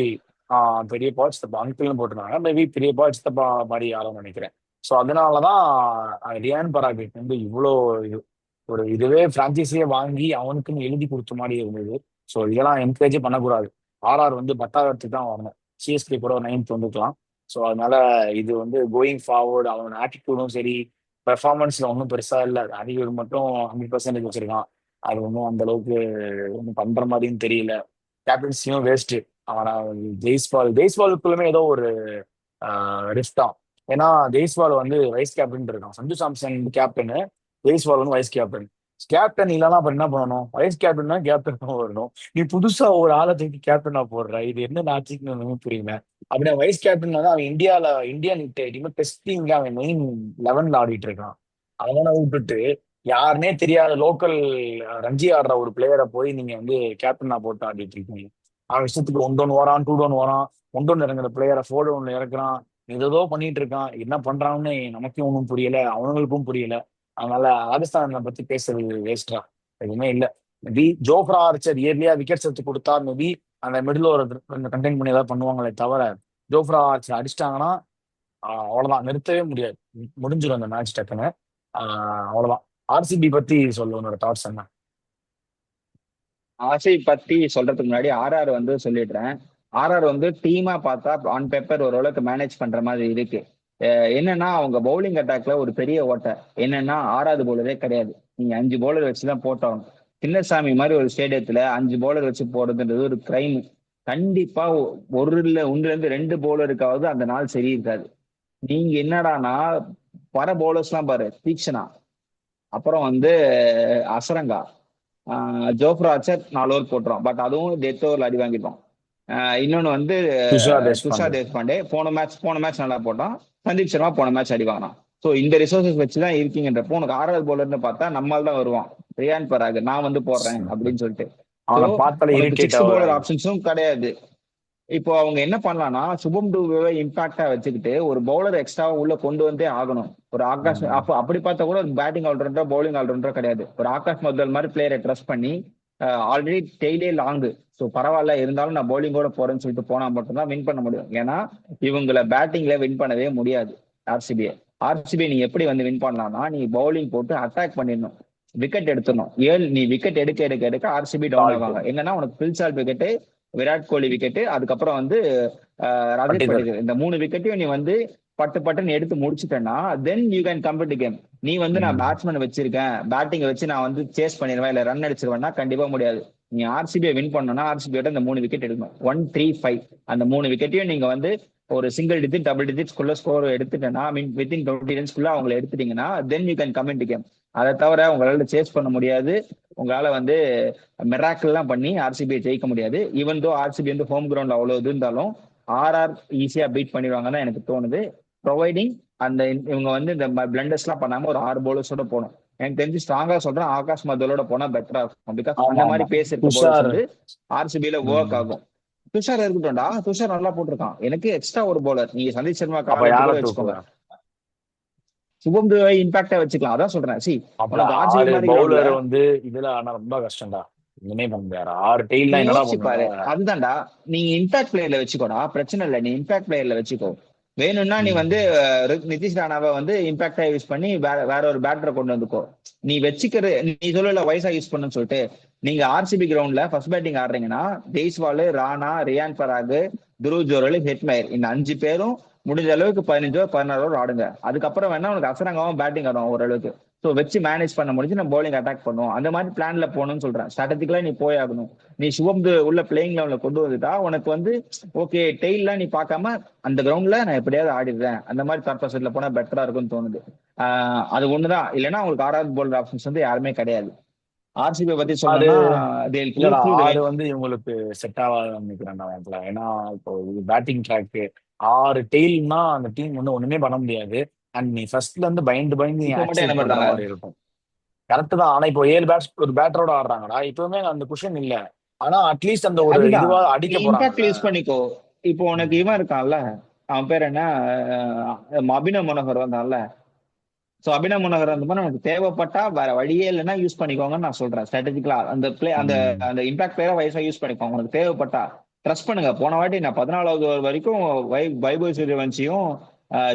Speaker 1: பெரியப்பா சித்தப்பா அங்கிள்னு போட்டிருந்தாங்க. மேபி பெரியப்பா சித்தப்பா மாதிரி யாரும் நினைக்கிறேன். ஸோ அதனாலதான் ரியான் பராக் வந்து இவ்வளோ ஒரு இதுவே பிரான்ச்சைஸியே வாங்கி அவனுக்குன்னு எழுதி கொடுத்த மாதிரி இருந்தது. ஸோ இதெல்லாம் என்கரேஜே பண்ணக்கூடாது. ஆர்ஆர் வந்து பத்தாயிரத்துக்கு தான் வரணும். சிஎஸ்கே கூட 9th வந்துக்கலாம். ஸோ அதனால இது வந்து கோயிங் ஃபார்வர்டு அவனோட ஆட்டிடியூடும் சரி, பெர்ஃபார்மன்ஸ்ல ஒன்றும் பெருசா இல்லை. ஆட்டிடியூட் மட்டும் 100% வச்சிருக்கான். அது ஒன்றும் அந்த அளவுக்கு ஒன்றும் பண்ற மாதிரியும் தெரியல. கேப்டன்சியும் வேஸ்ட். அவனா ஜெய்ஸ்வாலுக்குள்ளுமே ஏதோ ஒரு ரிஃப்டா. ஏன்னா ஜெய்ஸ்வால் வந்து வைஸ் கேப்டன் இருக்கான், சஞ்சு சாம்சன் கேப்டனு, ஜெய்ஸ்வால் வந்து வைஸ் கேப்டன். கேப்டன் இல்லைன்னா அப்புறம் என்ன பண்ணணும்? வைஸ் கேப்டன் தான் கேப்டன் வரணும். நீ புதுசா ஒரு ஆளை தூக்கி கேப்டனா போடுற, இது என்ன நாச்சுன்னு ஒண்ணுமே புரியல. அப்படின்னா வைஸ் கேப்டன் வந்து அவன் இந்தியன் டீம் டெஸ்ட் டீம்ல அவன் மெயின் 11ல ஆடிட்டு இருக்கான். அவனை விட்டுட்டு யாருனே தெரியாத லோக்கல் ரஞ்சி ஆடுற ஒரு பிளேயரை போய் நீங்க வந்து கேப்டனா போட்டு ஆடிட்டு இருக்கீங்க. அவன் இஷ்டத்துக்கு ஒன் டவுன் வரான், டூ டவுன் வரான், ஒன் டவுன் இறங்குற பிளேயரை ஃபோர் டவுன்ல இறக்குறான், ஏதோ பண்ணிட்டு இருக்கான். என்ன பண்றான்னு நமக்கும் ஒன்றும் புரியல, அவனுங்களுக்கும் புரியல. அதனால ராஜஸ்தானை பத்தி பேசுறது வேஸ்டா, எதுவுமே இல்ல. மேபி ஜோஃப்ரா ஆர்ச்சர் இயர்லியா விக்கெட்ஸ் எடுத்து கொடுத்தா மேபி அந்த மிடில் ஒரு கண்டெயின் பண்ணி ஏதாவது பண்ணுவாங்களே தவிர, ஜோஃப்ரா ஆர்ச்சர் அடிச்சிட்டாங்கன்னா அவ்வளவுதான், நிறுத்தவே முடியாது. முடிஞ்சிடும் அந்த மேட்ச் டக்குன்னு. அவ்வளவுதான். ஆர்சிபி பத்தி சொல்லு, உன்னோட தாட்ஸ் என்ன?
Speaker 2: ஆசை பத்தி சொல்றதுக்கு முன்னாடி ஆர்ஆர் வந்து சொல்லிடுறேன். ஆர்ஆர் வந்து டீமா பார்த்தா ஆன் பேப்பர் ஓரளவுக்கு மேனேஜ் பண்ற மாதிரி இருக்கு. என்னன்னா அவங்க பவுலிங் அட்டாக்ல ஒரு பெரிய ஓட்டை என்னன்னா, ஆறாவது பவுலரே கிடையாது. நீங்க 5 பவுலர் வச்சுதான் போட்டோம். சின்னசாமி மாதிரி ஒரு ஸ்டேடியத்துல 5 பவுலர் வச்சு போடுறதுன்றது ஒரு கிரைம். கண்டிப்பா ஒன்றுல இருந்து 2 பவுலருக்காவது அந்த நாள் சரி இருக்காது. நீங்க என்னடானா வர பவுலர்ஸ் எல்லாம் பாரு, தீக்ஷனா, அப்புறம் வந்து அசரங்கா, ஜோஃப்ரா ஆர்ச்சர் 4 ஓவர் போட்டுரும். பட் அதுவும் டெத் ஓவர்ல அடி வாங்கிட்டோம். இன்னொன்னு வந்து
Speaker 1: துஷார்
Speaker 2: துஷார்
Speaker 1: தேஷ்பாண்டே.
Speaker 2: தேஷ்பாண்டே போன மேட்ச் நல்லா போட்டான். சந்தீப் சர்மா போன மேட்ச் அடி வாங்கினான். ஸோ இந்த ரிசோர்சஸ் வச்சுதான் இருக்கீங்கன்றப்போ உனக்கு ஆறாவது பவுலர்னு பார்த்தா நம்மால் தான் வருவான். ரியான் பராக் நான் வந்து போடுறேன் அப்படின்னு சொல்லிட்டு. ஸோ
Speaker 1: அவனை பார்த்தாலே
Speaker 2: உனக்கு
Speaker 1: இரிட்டேட்
Speaker 2: சிக்ஸ்த்
Speaker 1: ஆகுற.
Speaker 2: பவுலர் ஆப்ஷன்ஸும் கிடையாது. இப்போ அவங்க என்ன பண்ணலாம்னா, சுபம் டூவை இம்பாக்டா வச்சுக்கிட்டு ஒரு பவுலர் எக்ஸ்ட்ராவா உள்ள கொண்டு வந்தே ஆகணும். ஒரு ஆகாஷ் அப்படி பார்த்தா கூட ஒரு பேட்டிங் ஆல்ரவுண்டரோ பவுலிங் ஆல்ரவுண்டரோ கிடையாது. ஒரு ஆகாஷ் மத்தல் மாதிரி பிளேயரை ட்ரஸ்ட் பண்ணி ஆல்ரெடி டெய்லே லாங்கு, ஸோ பரவாயில்ல இருந்தாலும் நான் பவுலிங்கோட போறேன்னு சொல்லிட்டு போனா மட்டும்தான் வின் பண்ண முடியும். ஏன்னா இவங்களை பேட்டிங்ல வின் பண்ணவே முடியாது ஆர்சிபியை. ஆர்சிபிஐ நீ எப்படி வந்து வின் பண்ணலாம்னா, நீ பவுலிங் போட்டு அட்டாக் பண்ணிடணும், விக்கெட் எடுத்துடணும். நீ விக்கெட் எடுக்க எடுக்க எடுக்க ஆர்சிபி டவுன்
Speaker 1: சால்ட்
Speaker 2: ஆவாங்க. என்னன்னா உனக்கு பில்சால் விக்கெட்டு, விராட் கோலி விக்கெட்டு, அதுக்கப்புறம் வந்து ரஜத்
Speaker 1: பட்டிதர்.
Speaker 2: பட்டிதர், இந்த 3 விக்கெட்டையும் நீ வந்து பட்டு பட்டுன்னு எடுத்து முடிச்சுட்டேன்னா then you can come to game. நீ வந்து நான் பேட்ஸ்மேன் வச்சிருக்கேன், பேட்டிங் வச்சு நான் வந்து சேஸ் பண்ணிடுவேன் இல்ல ரன் அடிச்சிருவேன்னா கண்டிப்பா முடியாது. நீ ஆர்சிபியை வின் பண்ணணும்னா ஆர்சிபியோட இந்த 3 விக்கெட் எடுக்கணும். 1-3-5 அந்த 3 விக்கெட்டையும் நீங்க வந்து ஒரு சிங்கிள் டிஜிட் டபுள் டிஜிட்ஸ்குள்ள ஸ்கோர் எடுத்துட்டேன்னா, மீன் வித்தின் 20 ரன்ஸ்குள்ள அவங்களை எடுத்துட்டீங்கன்னா then you can come in to game. அதை தவிர உங்களால சேஸ் பண்ண முடியாது. உங்களால வந்து மெராக்கிள் எல்லாம் பண்ணி ஆர்சிபியை ஜெயிக்க முடியாது. ஈவன் தோ ஆர்சிபி வந்து ஹோம் கிரவுண்ட் அவ்வளவு இது இருந்தாலும் ஆர்ஆர் ஈஸியா பீட் பண்ணிடுவாங்கன்னு தான் எனக்கு தோணுது. ப்ரொவைடிங் அந்த இவங்க வந்து இந்த பிளண்டர்ஸ் எல்லாம் பண்ணாம ஒரு 6 பவுலர்ஸோட போகணும். எனக்கு தெரிஞ்சு ஸ்ட்ராங்கா சொல்றேன், ஆகாஷ் மதலோட போனா பெட்டரா இருக்கும். பிகாஸ்
Speaker 1: ஆமா
Speaker 2: அந்த மாதிரி
Speaker 1: ஆமா.
Speaker 2: பேஸ் இருக்க பவுலர்ஸ்
Speaker 1: துஷார்.
Speaker 2: வந்து ஆர்சிபியில ஒர்க்
Speaker 1: ம்.
Speaker 2: ஆகும். துஷார் இருக்கட்டும்டா, துஷார் நல்லா போட்டிருக்கான். எனக்கு எக்ஸ்ட்ரா ஒரு பவுலர் நீங்க சந்தீப் சர்மா
Speaker 1: அப்ப
Speaker 2: கால் எடுத்து
Speaker 1: யார
Speaker 2: கூட
Speaker 1: தூக்குவ?
Speaker 2: வச்சுக்கோங்க. சுபம் துவை இம்பாக்டா வச்சுக்கலாம். அதான் சொல்றேன். சி
Speaker 1: அப்ப
Speaker 2: உனக்கு ஆர்சிபி
Speaker 1: 6
Speaker 2: மாதிரி கிரவுண்ட்ல
Speaker 1: பவுலர் வந்து இதுல ஆனா ரொம்ப கஷ்டம்டா. இனிமே பண்ண முடியாது. 6
Speaker 2: நீ
Speaker 1: டெய்லாம் என்னடா
Speaker 2: யோசிச்சு
Speaker 1: பண்ணுவ?
Speaker 2: பாரு. அதுதான்டா, நீ இம்பாக்ட் பிளேயர்ல வச்சுக்கோடா, பிரச்சனை இல்லை. நீ இம்பாக்ட் பிளேயர்ல வச்சுக்கோ. வேணும்னா நீ வந்து
Speaker 1: ம்.
Speaker 2: நிதிஷ் ராணாவை வந்து இம்பாக்டா யூஸ் பண்ணி வேற ஒரு பேட்டரை கொண்டு வந்துக்கோ. நீ வச்சுக்கிற நீ சொல்லல வயசா யூஸ் பண்ணுன்னு சொல்லிட்டு. நீங்க ஆர்சிபி கிரவுண்ட்ல ஃபர்ஸ்ட் பேட்டிங் ஆடுறீங்கன்னா ஜெய்ஸ்வால், ராணா, ரியான் பராக், துருவ் ஜோரல், ஹெட்மயர், இந்த 5 பேரும் முடிஞ்ச அளவுக்கு 15 ஓவர் 16 ஓவர் ஆடுங்க. அதுக்கப்புறம் வேணா உனக்கு அசரங்காவும் பேட்டிங் ஆடும் ஓரளவுக்கு. ஸோ வச்சு மேனேஜ் பண்ண முடிஞ்சு நம்ம பவுலிங் அட்டாக் பண்ணுவோம். அந்த மாதிரி பிளான்ல போகணும்னு சொல்றேன். ஸ்ட்ராட்டஜிக்கலா நீ போய் ஆகணும். நீ சுபம் உள்ள பிளேயிங் லெவல்ல கொண்டு வந்துட்டா உனக்கு வந்து ஓகே, டெய்லாம் நீ பார்க்காம அந்த கிரவுண்ட்ல நான் எப்படியாவது ஆடிடுறேன் அந்த மாதிரி பர்பஸ்ல போனா பெட்டரா இருக்கும்னு தோணுது. அது ஒண்ணுதான். இல்லைன்னா உங்களுக்கு 6வது பவுலர் ஆப்ஷன்ஸ் வந்து யாருமே கிடையாது. ஆர்சிபி பத்தி
Speaker 1: ஆறு
Speaker 2: சொல்லணும்னா they'll
Speaker 1: இல்லடா,
Speaker 2: cruise through the
Speaker 1: 6 வந்து இவங்களுக்கு செட் ஆகாதுன்னு நினைக்கிறேன் நான் அதுல. ஏன்னா இப்போ பேட்டிங் ட்ராக்கு 6 டெய்ல்னா அந்த டீம் வந்து ஒண்ணுமே பண்ண முடியாது. அண்ட் நீ ஃபர்ஸ்ட்ல இருந்து பயந்து பயந்து நீ
Speaker 2: இப்ப மட்டும் என்ன
Speaker 1: ஆக்சல் பண்ற
Speaker 2: பண்றாங்க?
Speaker 1: மாதிரி இருக்கும். கரெக்ட் தான். ஆனா இப்போ 7 பேட்ஸ் ஒரு பேட்டரோட ஆடுறாங்கடா. இப்பவுமே அந்த குஷன் இல்ல. ஆனா அட்லீஸ்ட் அந்த ஒரு
Speaker 2: அதுதான்,
Speaker 1: இதுவா
Speaker 2: நீ
Speaker 1: அடிக்க
Speaker 2: இம்பாக்ட்
Speaker 1: போறாங்கல்ல.
Speaker 2: யூஸ் பண்ணிக்கோ. இப்போ உனக்கு
Speaker 1: ம்.
Speaker 2: இவன் இருக்கான்ல, அவன் பேர் என்ன, அபினவ் மனோகர் வந்தான்ல. சோ அபினவ் மனோகர் அந்த மாதிரி நமக்கு தேவைப்பட்டா வேற வழியே இல்லைன்னா யூஸ் பண்ணிக்கோங்கன்னு நான் சொல்றேன். ஸ்ட்ராட்டஜிக்கலா அந்த பிளே அந்த
Speaker 1: ம்.
Speaker 2: அந்த இம்பாக்ட் பிளேயரா வயசா யூஸ் பண்ணிக்கோங்க. உனக்கு தேவைப்பட்டா ட்ரஸ்ட் பண்ணுங்க. போன வாட்டி நான் 14வது ஓவர் வரைக்கும் வைபவ் சூரியவன்சியும்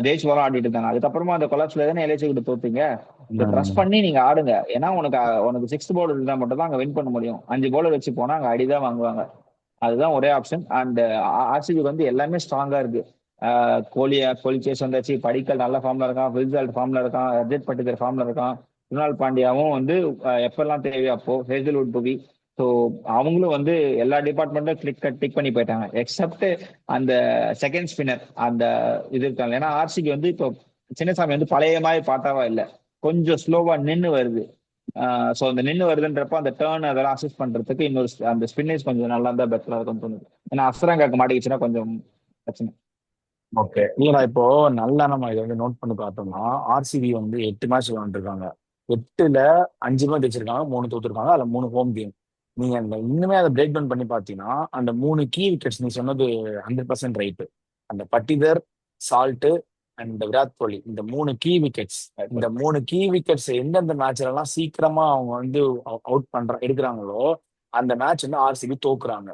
Speaker 2: ஜெய்ஸ்வாலும் ஆடிட்டு இருந்தாங்க. அதுக்கப்புறமா அந்த கொலாப்ஸ்ல தானே எல்ஐசி கிட்ட தோத்தீங்க. ட்ரஸ்ட்
Speaker 1: ம்.
Speaker 2: பண்ணி நீங்க ஆடுங்க. ஏன்னா உனக்கு 6th பவுலர் இருந்தா மட்டும் தான் அங்க வின் பண்ண முடியும். 5 பவுலர் வச்சு போனா அங்க அடிதான் வாங்குவாங்க. அதுதான் ஒரே ஆப்ஷன். அண்ட் ஆர்சிபி வந்து எல்லாமே ஸ்ட்ராங்கா இருக்கு. கோலி சேஸ் வந்தாச்சு, படிக்கல் நல்ல ஃபார்ம்ல இருக்கான், வில்சால்ட் ஃபார்ம்ல இருக்கான், ரஜத் பட்டிதர் ஃபார்ம்ல இருக்கான், குணால் பாண்டியாவும் வந்து எப்பெல்லாம் தேவையோ அப்போ, ஹேசல்வுட் புவி. ஸோ அவங்களும் வந்து எல்லா டிபார்ட்மெண்ட்டும் டிக் பண்ணி போயிட்டாங்க. எக்ஸப்ட் அந்த செகண்ட் ஸ்பின்னர் அந்த இது இருக்காங்க. ஏன்னா ஆர்சிபி வந்து இப்போ சின்னசாமி வந்து பழைய மாதிரி பார்த்தாவா இல்லை, கொஞ்சம் ஸ்லோவா நின்று வருது. ஸோ அந்த நின்று வருதுன்றப்ப அந்த டேர்ன் அதெல்லாம் அசிஸ்ட் பண்றதுக்கு இன்னொரு அந்த ஸ்பின்னர்ஸ் கொஞ்சம் நல்லா இருந்தா பெட்டரா இருக்கும்னு தோணுது. ஏன்னா அஸ்ரங்காக்கு மாட்டிக்கிச்சுன்னா கொஞ்சம் பிரச்சனை.
Speaker 1: ஓகே. இல்லடா இப்போ நல்லா நம்ம இதை வந்து நோட் பண்ணி பார்த்தோம்னா, ஆர்சிபி வந்து 8 மேட்ச் விளையாண்டுருக்காங்க. 8ல 5 மேட்ச் ஜெயிச்சிருக்காங்க, 3 தோத்துருக்காங்க. அதுல 3 ஹோம் கேம். நீங்க அந்த இன்னுமே அதை பிரேக் டவுன் பண்ணி பார்த்தீங்கன்னா, அந்த 3 கீ விக்கெட்ஸ் நீ சொன்னது 100% ரைட்டு. அந்த பட்டிதர், சால்ட் அண்ட் விராட் கோலி இந்த 3 கீ விக்கெட்ஸ். இந்த 3 கீ விக்கெட்ஸ் எந்தெந்த மேட்ச்ல எல்லாம் சீக்கிரமா அவங்க வந்து அவுட் எடுக்கிறாங்களோ, அந்த மேட்ச் வந்து ஆர்சிபி தோக்குறாங்க.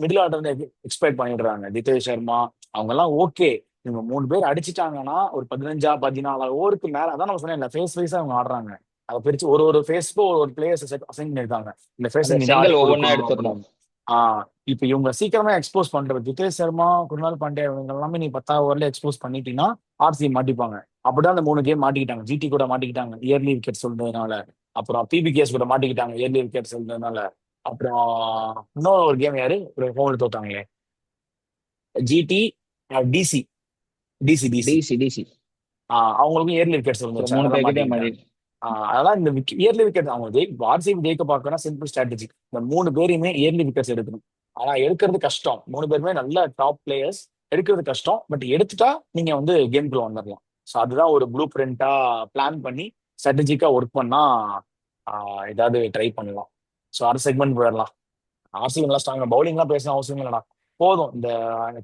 Speaker 1: மிடில் ஆர்டர் எக்ஸ்பெக்ட் பண்ணிடுறாங்க. திதேஷ் சர்மா அவங்க எல்லாம் ஓகே. இவங்க 3 பேர் அடிச்சிட்டாங்கன்னா ஒரு 15 14 ஓவருக்கு மேல அதான் நம்ம சொன்னேன் ஃபேஸ் வைஸா அவங்க ஆடுறாங்க. அதை பிரிச்சு ஒரு ஒரு ஃபேஸ்க்கும் ஒரு பிளேயர்ஸ் அசைன் பண்ணிருக்காங்க. இந்த ஃபேஸ்
Speaker 2: அந்த
Speaker 1: நீ தான் ஆடி
Speaker 2: செங்கல் ஒவ்வொன்றா
Speaker 1: கொடுக்கணும்
Speaker 2: எடுத்துடணும்.
Speaker 1: அப்படின்னு. இப்ப இவங்க சீக்கிரமா எக்ஸ்போஸ் பண்றது ஜிதேஷ் சர்மா, குருணால் பாண்டியா இவங்க எல்லாமே நீ 10வது ஓவர்ல எக்ஸ்போஸ் பண்ணிட்டீங்கன்னா ஆர்சிபி மாட்டிப்பாங்க. அப்படிதான் அந்த 3 கேம் மாட்டிக்கிட்டாங்க. ஜிடி கூட மாட்டிக்கிட்டாங்க இயர்லி விக்கெட் சொல்றதுனால. அப்புறம் பிபிகேஎஸ் கூட மாட்டிக்கிட்டாங்க இயர்லி விக்கெட் சொல்றதுனால. அப்புறம் இன்னொரு ஒரு கேம் யாரு ஒரு ஹோம்ல தோத்தாங்களே, GT, DC DC DC
Speaker 2: DC DC.
Speaker 1: அவங்களுக்கும் இயர்லி விக்கெட்ஸ்
Speaker 2: ஸோ
Speaker 1: வந்துருச்சு,
Speaker 2: 3
Speaker 1: அதனால
Speaker 2: பேர்கிட்டயே மாறி.
Speaker 1: மாட்டிக்கிட்டாங்க. அதெல்லாம் இந்த இயர்லி விக்கெட் அவங்க ஆர்சிபி ஜெயிக்க பார்க்கணும் சிம்பிள் ஸ்ட்ராட்டஜி. இந்த 3 பேரையுமே இயர்லி விக்கெட்ஸ் எடுக்கணும். ஆனா எடுக்கிறது கஷ்டம். 3 பேருமே நல்ல டாப் பிளேயர்ஸ். எடுக்கிறது கஷ்டம். பட் எடுத்துட்டா நீங்க வந்து கேம்குள்ள வந்துடலாம். ஸோ அதுதான் ஒரு ப்ளூ பிரிண்டா பிளான் பண்ணி ஸ்ட்ராட்டஜிக்கா ஒர்க் பண்ணா ஏதாவது ட்ரை பண்ணலாம். ஸோ அடுத்த செக்மெண்ட் போயிடலாம். ஆர்சிபி நல்லா ஸ்ட்ராங். பவுலிங்லாம் பேசணும் அவசியம் இல்லைடா. போதும் இந்த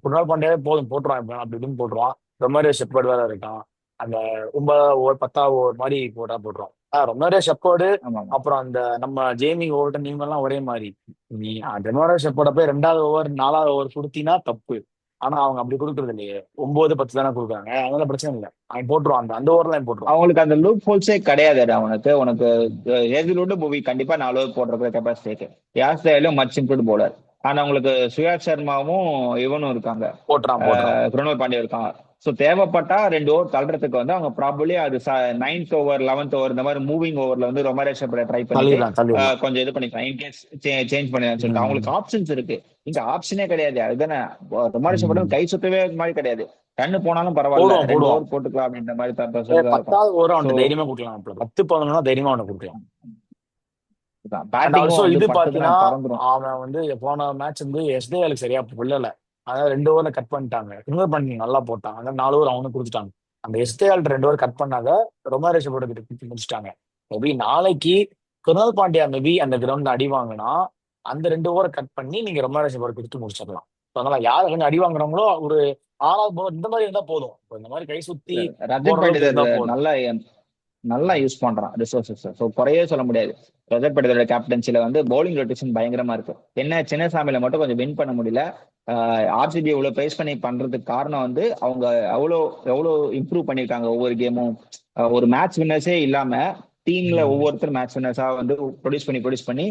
Speaker 1: குருணால் பாண்டியாவே போதும் போட்டுருவான். இப்ப அப்படி இப்படின்னு போட்டுருவான். ரொமாரியோ ஷெப்பர்ட் வேற இருக்கான். அந்த 9வது ஓவர் 10வது ஓவர் மாதிரி போட்டுருவான். ரொமாரியோ ஷெப்பர்டு
Speaker 2: ஆமா.
Speaker 1: அப்புறம் அந்த நம்ம ஜேமி ஓவர்டன் இவங்க எல்லாம் ஒரே மாதிரி. நீ ரொமாரியோ ஷெப்பர்ட போய் 2வது ஓவர் 4வது ஓவர் கொடுத்தீங்கன்னா தப்பு. ஆனா அவங்க அப்படி கொடுக்கறது இல்லையே. 9 10 தானே கொடுக்குறாங்க. அதனால பிரச்சனை இல்லை. அவன் போட்டுருவான். அந்த அந்த ஓவர்ல போட்டுருவான்.
Speaker 2: அவங்களுக்கு அந்த லூப் ஹோல்ஸே கிடையாது. உனக்கு உனக்கு ஹேசில்வுட் மூவி கண்டிப்பா 4 ஓவர் போடுற கெப்பாசிட்டி இருக்கு. யாஸ்டேலும் மச் இம்ப்ரூவ்ட் போலர். ஆனா உங்களுக்கு சுயாக் சர்மாவும் இவனும் இருக்காங்க,
Speaker 1: போட்டுறான்.
Speaker 2: குருணால் பாண்டியா இருக்காங்க. ஸோ தேவைப்பட்டா 2 ஓவர் தள்ளுறதுக்கு வந்து அவங்க ப்ராபபிளி அது 9th ஓவர் 11th ஓவர் இந்த மாதிரி மூவிங் ஓவர்ல வந்து ரொமாரியோ ஷெப்பர்டை ட்ரை பண்ணிட்டு
Speaker 1: தள்ளிடலாம்.
Speaker 2: கொஞ்சம் இது பண்ணிக்கலாம். இன்கேஸ் சேஞ்ச் பண்ணலாம்னு சொல்லிட்டு அவங்களுக்கு ஆப்ஷன்ஸ் இருக்கு. இங்க ஆப்ஷனே கிடையாது. அதுதானே ரொமாரியோ ஷெப்பர்ட் கை சுத்தவே மாதிரி கிடையாது. ரன்னு போனாலும் பரவாயில்ல, 2
Speaker 1: போடுவான்.
Speaker 2: ஓவர் போட்டுக்கலாம் அப்படின்ற மாதிரி தான் இருக்கும்.
Speaker 1: 10வது ஓவர்
Speaker 2: ஸோ
Speaker 1: அவனுக்கு தைரியமா கொடுக்கலாம். 10 11 தைரியமா அவனுக்கு கொடுக்கலாம். அண்ட் ஆல்சோ
Speaker 2: பேட்டிங்கும் வந்து
Speaker 1: இது
Speaker 2: பட்டுதுன்னா
Speaker 1: பாத்தீங்கன்னா
Speaker 2: பறந்துடும்.
Speaker 1: அவன் வந்து போன மேட்ச் வந்து எஸ்டேலுக்கு சரியா புள்ளல. அதாவது 2 ஓவர்ல கட் பண்ணிட்டாங்க. இன்னொரு பண்ணி நல்லா போட்டான். அதாவது 4 ஓவர் அவனுக்கு கொடுத்துட்டாங்க. அந்த எஸ்டேல் 2 ஓவர் கட் பண்ணாத ரொமாரியோ போட்டு கிட்ட முடிச்சிட்டாங்க. மேபி நாளைக்கு குருணால் பாண்டியா மேபி அந்த கிரவுண்ட்ல அடி வாங்கினா அந்த 2 ஓவரை கட் பண்ணி நீங்க ரொமாரியோ போட்டு கொடுத்து முடிச்சிடலாம். அதனால யார் கொஞ்சம் அடி வாங்குறாங்களோ ஒரு 6வது ஓவர் இந்த மாதிரி இருந்தா போதும். இந்த மாதிரி கை சுத்தி
Speaker 2: ரஜத்
Speaker 1: போற அளவுக்கு
Speaker 2: பண்டிதர்
Speaker 1: இருந்தா போதும்.
Speaker 2: நல்லா நல்லா யூஸ் பண்றான் ரிசோர்சஸ். ஸோ குறையே சொல்ல முடியாது. ரஜத் பண்டிதரோட கேப்டன்சில வந்து பவுலிங் ரொட்டேஷன் பயங்கரமா இருக்கு. என்ன சின்னசாமியில மட்டும் கொஞ்சம் வின் பண்ண முடியல. ஆர்சிபி இவ்வளவு பிரைஸ் பண்ணி பண்றதுக்கு காரணம் வந்து அவங்க எவ்வளவு இம்ப்ரூவ் பண்ணிருக்காங்க ஒவ்வொரு கேமும். ஒரு மேட்ச் வின்னர்ஸே இல்லாம டீம்ல ஒவ்வொருத்தர் மேட்ச் வின்னர்ஸா வந்து ப்ரொடியூஸ் பண்ணி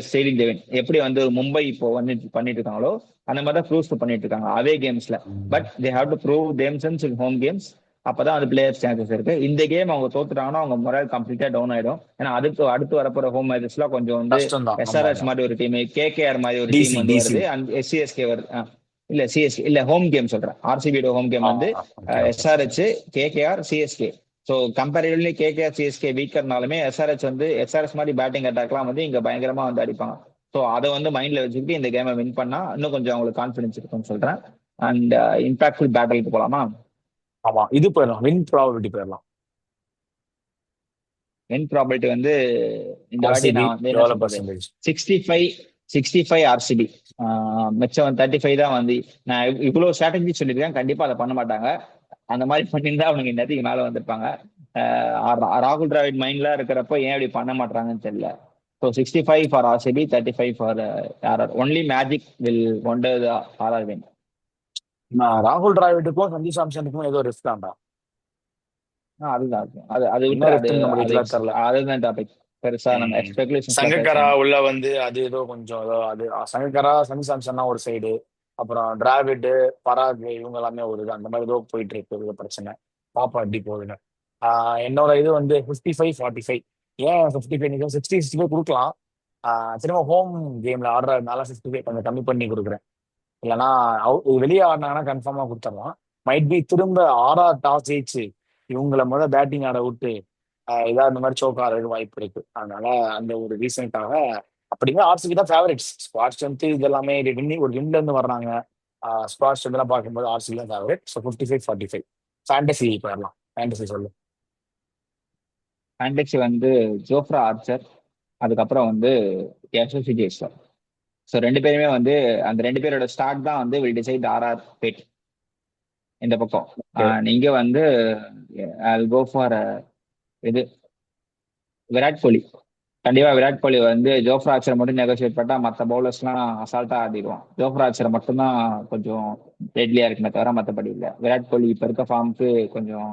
Speaker 2: ஸ்டெயிலிங் தேவன் எப்படி வந்து மும்பை இப்போ பண்ணிட்டு இருக்காங்களோ அந்த மாதிரி தான் ப்ரூவ் பண்ணிட்டு இருக்காங்க அவே கேம்ஸ்ல. But they have to prove themselves in home games. அப்பதான் அது பிளேயர்ஸ் சான்சஸ் இருக்கு. இந்த கேம் அவங்க தோத்துட்டாங்கன்னா அவங்க மொரல் கம்ப்ளீட்டா டவுன் ஆயிடும். ஏன்னா அதுக்கு அடுத்து வரப்போற ஹோம் மேட்சஸ்லாம் கொஞ்சம் வந்து
Speaker 1: கஷ்டம் தான்.
Speaker 2: எஸ்ஆர்எஸ் மாதிரி ஒரு டீம், கேகேஆர் மாதிரி ஒரு டீம்
Speaker 1: டிசி
Speaker 2: வந்து
Speaker 1: டிசி
Speaker 2: வருது, அண்ட் சிஎஸ்கே வருது. இல்ல சிஎஸ்கே இல்ல, ஹோம் கேம் சொல்றேன். ஆர்சிபியோட ஹோம் கேம் வந்து SRH, KKR, CSK. So comparatively KKR CSK வீக்கர்னாலுமே எஸ்ஆர்ஹெச் வந்து எஸ்ஆர்எஸ் மாதிரி பேட்டிங் அட்டாக்லாம் வந்து இங்க பயங்கரமா வந்து அடிப்பாங்க. ஸோ அதை வந்து மைண்ட்ல வச்சுக்கிட்டு இந்த கேமை வின் பண்ணா இன்னும் கொஞ்சம் அவங்களுக்கு கான்ஃபிடன்ஸ் இருக்கும்னு சொல்றேன். அண்ட் இம்பாக்ட்ஃபுல் பேட்டிலுக்கு போலாமா?
Speaker 1: ஆமா, இது போயிடலாம். வின் ப்ராபபிலிட்டி போயிடலாம்.
Speaker 2: வின் ப்ராபபிலிட்டி வந்து இந்த வாட்டி
Speaker 1: ஆர்சிபி
Speaker 2: நான் வந்து என்ன
Speaker 1: எவ்வளவு
Speaker 2: சொல்றது,
Speaker 1: பர்சன்டேஜ்?
Speaker 2: 65 ஆர்சிபி. மிச்சம் 35 தான் வந்து நான் இவ்வளவு ஸ்ட்ராட்டஜி சொல்லியிருக்கேன். கண்டிப்பா அதை பண்ண மாட்டாங்க. அந்த மாதிரி பண்ணியிருந்தா அவனுக்கு இன்னத்துக்கு மேல வந்திருப்பாங்க. ராகுல் டிராவிட் மைண்ட்ல இருக்கிறப்போ ஏன் அப்படி பண்ண மாட்டாங்கன்னு தெரியல. So 65 for RCB, 35 for RR. Only magic will wonder RR win.
Speaker 1: ராகுல் டிராவிட்டுக்கும் சஞ்சு சாம்சனுக்கும் ஏதோ ரிஸ்க் தான்டா.
Speaker 2: அதுதான் அது அது
Speaker 1: என்ன
Speaker 2: விட்டு
Speaker 1: ரிஸ்க் நம்ம
Speaker 2: அது
Speaker 1: டீட்டெயிலா தெரியல.
Speaker 2: அதுதான் டாபிக். பெருசா நம்ம எக்ஸ்பெகுலேஷன்ஸ்லாம்
Speaker 1: சங்கக்காரா
Speaker 2: பேசணும்.
Speaker 1: உள்ள வந்து அது ஏதோ கொஞ்சம் ஏதோ அது சங்கக்காரா சஞ்சு சாம்சன்னா ஒரு சைடு, அப்புறம் டிராவிட், பராக் இவங்க எல்லாமே ஒரு இது அந்த மாதிரி ஏதோ போயிட்டு இருக்கு இது பிரச்சனை. பாப்பா எப்படி போகுதுன்னு. என்னோட இது வந்து 55-45. ஏன் 55? 60-65 கொடுக்கலாம். திரும்ப ஹோம் கேம்ல ஆடுறதுனால 65 கொஞ்சம் கம்மி பண்ணி கொடுக்குறேன். இல்லைன்னா வெளியே ஆடினாங்கன்னா கன்ஃபார்மா கொடுத்துடலாம். மைட் பி திரும்ப டாஸ் ஜெயிச்சு இவங்களை பேட்டிங் ஆட விட்டு ஏதாவது இந்த மாதிரி சோக் ஆடுறதுக்கு வாய்ப்பு இருக்கு. அதனால அந்த ஒரு ரீசனுக்காக அப்படிங்க ஆர்சிபி தான் ஃபேவரட்ஸ். ஸ்குவாட் ஸ்ட்ரென்த் இது எல்லாமே ஒரு வின்ல இருந்து வர்றாங்க. ஸ்குவாட் இதெல்லாம் பார்க்கும்போது ஆர்சிபி தான் ஃபேவரட். ஸோ 55-45. ஃபேண்டசி போயிடலாம். ஃபேண்டசி சொல்லு.
Speaker 2: ஃபேண்டசி வந்து ஜோஃப்ரா ஆர்ச்சர், அதுக்கப்புறம் வந்து யசஸ்வி ஜெய்ஸ்வால். ஸோ ரெண்டு பேருமே வந்து அந்த ரெண்டு பேரோட ஸ்டார்ட் தான் வந்து வில் டிசைட் ஆர்ஆர் பேட் இந்த பக்கம்.
Speaker 1: ஓகே.
Speaker 2: நீங்க வந்து கோ ஃபார் இது விராட் கோலி. கண்டிப்பா விராட் கோலி வந்து ஜோஃப்ரா ஆர்ச்சரை மட்டும் நெகோசியேட் பண்ணா மற்ற பவுலர்ஸ்லாம் அசால்ட்டா ஆடிடுவான். ஜோஃப்ரா ஆர்ச்சரை மட்டும்தான் கொஞ்சம் டெட்லியா இருக்குமே தவிர மற்றபடி இல்லை. விராட் கோலி இப்ப இருக்க ஃபார்முக்கு கொஞ்சம்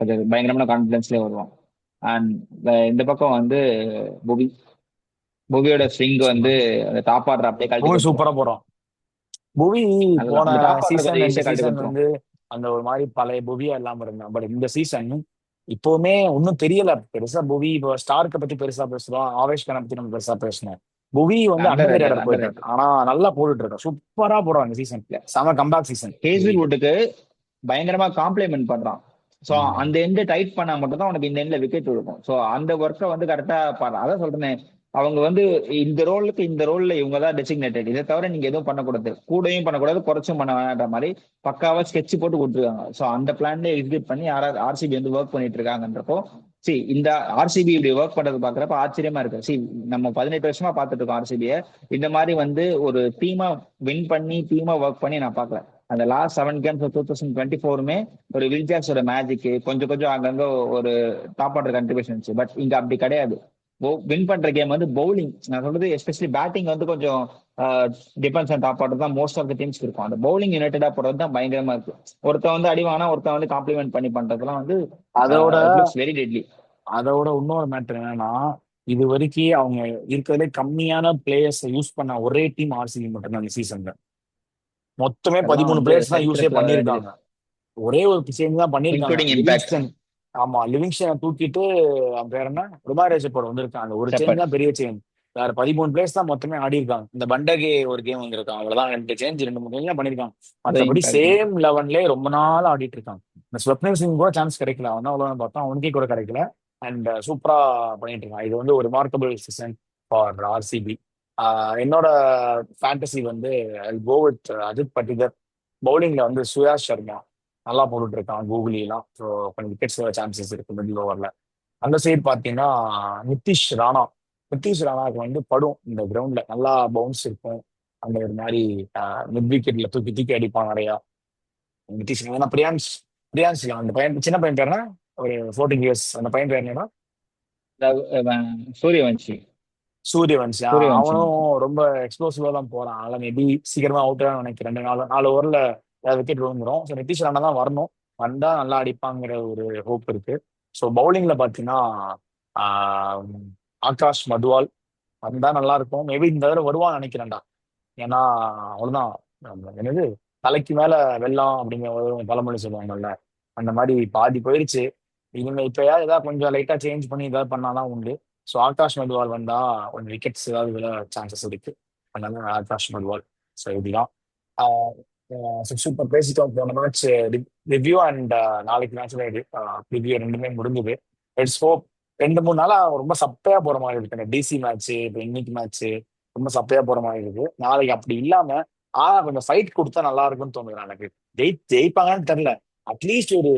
Speaker 2: கொஞ்சம் பயங்கரமான கான்பிடன்ஸ்லேயே வருவான். அண்ட் இந்த பக்கம் வந்து புவி புவியோட ஸ்விங் வந்து அந்த டாப் ஆர்டர் அப்படியே கழட்டி
Speaker 1: புவி
Speaker 2: கொடுத்துரும்.
Speaker 1: சூப்பரா போறான். புவி
Speaker 2: அதுதான்
Speaker 1: போன
Speaker 2: அந்த டாப் ஆர்டர்
Speaker 1: சீசன்
Speaker 2: கொஞ்சம்
Speaker 1: இந்த
Speaker 2: ஈஸியா கழட்டி
Speaker 1: சீசன்
Speaker 2: கொடுத்துரும்.
Speaker 1: வந்து அந்த ஒரு மாதிரி பழைய புவியா இல்லாம இருந்தான். பட் இந்த சீசன் இப்பவுமே ஒன்றும் தெரியல பெருசா. புவி இப்போ ஸ்டார்க்கை பத்தி பெருசா பேசுறோம், ஆவேஷ் கானை பத்தி நம்ம பெருசா பேசணும். புவி வந்து
Speaker 2: under
Speaker 1: under
Speaker 2: rated
Speaker 1: rated
Speaker 2: under
Speaker 1: போயிட்டாரு,
Speaker 2: ரேட்டட்.
Speaker 1: ஆனா நல்லா போட்டுட்டு இருக்கான். சூப்பரா போறான் இந்த சீசன். செம கம்பேக் சீசன் புவிக்கு.
Speaker 2: ஹேசில்வுட்டுக்கு பயங்கரமா காம்ப்ளிமெண்ட் பண்றான். ஸோ
Speaker 1: ம்.
Speaker 2: அந்த எண்டை டைட் பண்ணா மட்டும் தான் உனக்கு இந்த எண்ட்ல விக்கெட் இருக்கும். ஸோ அந்த ஒர்க்கை வந்து கரெக்டா அதான் சொல்றேன். அவங்க வந்து இந்த ரோல்ல இவங்க தான் டெசிக்னேட்டட். இதை தவிர நீங்க எதுவும் பண்ணக்கூடாது, கூடயும் பண்ணக்கூடாது, குறைச்சும் பண்ண வேண்டாம் மாதிரி பக்காவா ஸ்கெட்ச் போட்டு கொடுத்துருக்காங்க. ஸோ அந்த பிளான்ல எக்ஸிக்யூட் பண்ணி ஆர்சிபி வந்து ஒர்க் பண்ணிட்டு இருக்காங்கன்றப்போ இந்த ஆர்சிபி இப்படி ஒர்க் பண்றது பாக்குறப்ப ஆச்சரியமா இருக்கு. நம்ம 18 வருஷமா பார்த்துட்டு இருக்கோம் ஆர்சிபியை. இந்த மாதிரி வந்து ஒரு டீமா வின் பண்ணி டீமா ஒர்க் பண்ணி நான் பார்க்கல. அந்த லாஸ்ட் 7 கேம்ஸ் 2024 ஒரு வில்ஜாக்ஸோட மேஜிக் கொஞ்சம் கொஞ்சம் அங்கங்க ஒரு டாப் ஆர்டர் கண்ட்ரிபியூஷன் இருந்துச்சு. பட் இங்க அப்படி கிடையாது. வின் பண்ற கேம் வந்து பவுலிங், நான் சொல்றது எஸ்பெஷலி பேட்டிங் வந்து கொஞ்சம் டிபெண்ட்ஸ் ஆன் டாப் ஆர்டர் தான் மோஸ்ட் ஆஃப் த டீம்ஸ் இருக்கும். அந்த பவுலிங் யுனைடெடா போறது தான் பயங்கரமா இருக்கு. ஒருத்தன் வந்து அடிவானா ஒருத்தன் வந்து காம்ப்ளிமெண்ட் பண்ணி பண்றதுலாம் வந்து
Speaker 1: அதோட
Speaker 2: இட் லுக்ஸ் வெரி டெட்லி.
Speaker 1: அதோட இன்னொரு மேட்டர் என்னன்னா, இது வரைக்கும் அவங்க இருக்கிறதுலே கம்மியான பிளேயர்ஸ் யூஸ் பண்ண ஒரே டீம் ஆர்சிபி மட்டும்தான் இந்த சீசன்ல. மொத்தமே
Speaker 2: அதெல்லாம்
Speaker 1: 13
Speaker 2: வந்து
Speaker 1: பிளேயர்ஸ் தான் யூஸே
Speaker 2: சரித்திரத்துல வராது,
Speaker 1: பண்ணியிருக்காங்க. ஒரே ஒரு சேஞ்ச் தான் பண்ணியிருக்காங்க,
Speaker 2: இன்க்ளூடிங் இம்பாக்ட்.
Speaker 1: லிவிங்ஸ்டன். ஆமா, லிவிங்ஸ்டனை தூக்கிட்டு அவன் பேர் என்ன, ருபாரேஜப்போட வந்திருக்கான். அந்த ஒரு சேஞ்ச்
Speaker 2: ஷெப்பர்ட்.
Speaker 1: தான் பெரிய சேஞ்ச். வேற 13 பிளேயர்ஸ் தான் மொத்தமே ஆடி இருக்காங்க. இந்த பண்டகே ஒரு கேம் வந்திருக்கான், அவ்வளவுதான். 2 சேஞ்ச் 2 3 சேஞ்ச் தான் பண்ணிருக்காங்க.
Speaker 2: அது
Speaker 1: மற்றபடி
Speaker 2: இம்பாக்ட் தான்.
Speaker 1: சேம் லெவன்லேயே ரொம்ப நாள் ஆடிட்டு இருக்காங்க. இந்த ஸ்வப்னில் சிங் கூட சான்ஸ் கிடைக்கல, அவன் தான் அவ்வளோ பார்த்தா, அவனுக்கே கூட கிடைக்கல. அண்ட் சூப்பரா பண்ணிட்டு இருக்கான். இது வந்து ஒரு ரிமார்க்கபிள் சீசன் ஃபார் ஆர்சிபி. என்னோட ஃபேண்டசி வந்து கோ வித் அஜித் பட்டிதர். பவுலிங்ல வந்து சுயாஷ் சர்மா நல்லா போட்டுட்டு இருக்கான் கூகுளிலாம். ஸோ கொஞ்சம் விக்கெட்ஸ் சான்சஸ் இருக்கு மிடில் ஓவர்ல. அந்த சைடு பார்த்தீங்கன்னா நிதிஷ் ராணா. நிதிஷ் ராணாவுக்கு வந்து படும் இந்த கிரவுண்ட்ல நல்லா பவுன்ஸ் இருக்கும். அந்த ஒரு மாதிரி மிட் விக்கெட்ல தூக்கி தூக்கி அடிப்பான் நிறையா. நிதிஷ் ராணா. பிரியான்ஸ் பிரியான்ஸ் அந்த பையன், சின்ன பையன் பேருனா ஒரு 14 இயர்ஸ், அந்த பையன் பேர் என்னன்னா
Speaker 2: சூரியவன்ஷி.
Speaker 1: சூரியவன்ஷி.
Speaker 2: சூரியவன்ஷி.
Speaker 1: அவனும் ரொம்ப எக்ஸ்ப்ளோசிவா தான் போறான். அதனால மேபி சீக்கிரமா அவுட் ஆகும் நினைக்கிறேன். 4 ஓவர்ல விக்கெட் விழுந்துரும். ஸோ நிதிஷ் ராணா தான் வரணும். வந்தா நல்லா அடிப்பாங்கிற ஒரு ஹோப் இருக்கு. ஸோ பவுலிங்ல பாத்தீங்கன்னா ஆஹ், ஆகாஷ் மதுவால் வந்தா நல்லா இருக்கும். மேபி இந்த தடவை வருவான்னு நினைக்கிறேன்டா. ஏன்னா அவ்வளவுதான். என்னது, தலைக்கு மேல வெள்ளம் அப்படிங்கிற ஒரு பழமொழி சொல்லுவாங்கல்ல, அந்த மாதிரி பாதி போயிடுச்சு. இவங்க இப்பயாவது ஏதாவது கொஞ்சம் லைட்டா சேஞ்ச் பண்ணி ஏதாவது பண்ணாதான் உண்டு. ஸோ ஆகாஷ் மதுவால் வந்தா கொஞ்சம் விக்கெட்ஸ் ஏதாவது விழ சான்சஸ் இருக்கு. அதனால ஆகாஷ் மதுவால். ஸோ இதுதான். சூப்பர் பேசிட்டோம். போன மேட்ச் ரிவ்யூ அண்ட் நாளைக்கு மேட்ச்ல ரிவ்யூ ரெண்டுமே முடிஞ்சது. Let's hope. 2 3 நாளா ரொம்ப சப்பையா போற மாதிரி இருக்கு. இந்த டிசி மேட்ச், இப்போ இன்னைக்கு மேட்ச் ரொம்ப சப்பையா போற மாதிரி இருக்கு. நாளைக்கு அப்படி இல்லாம கொஞ்சம் ஃபைட் கொடுத்தா நல்லா இருக்கும்னு தோணுது எனக்கு. ஜெயிப்பாங்கன்னு தெரியல. அட்லீஸ்ட் ஒரு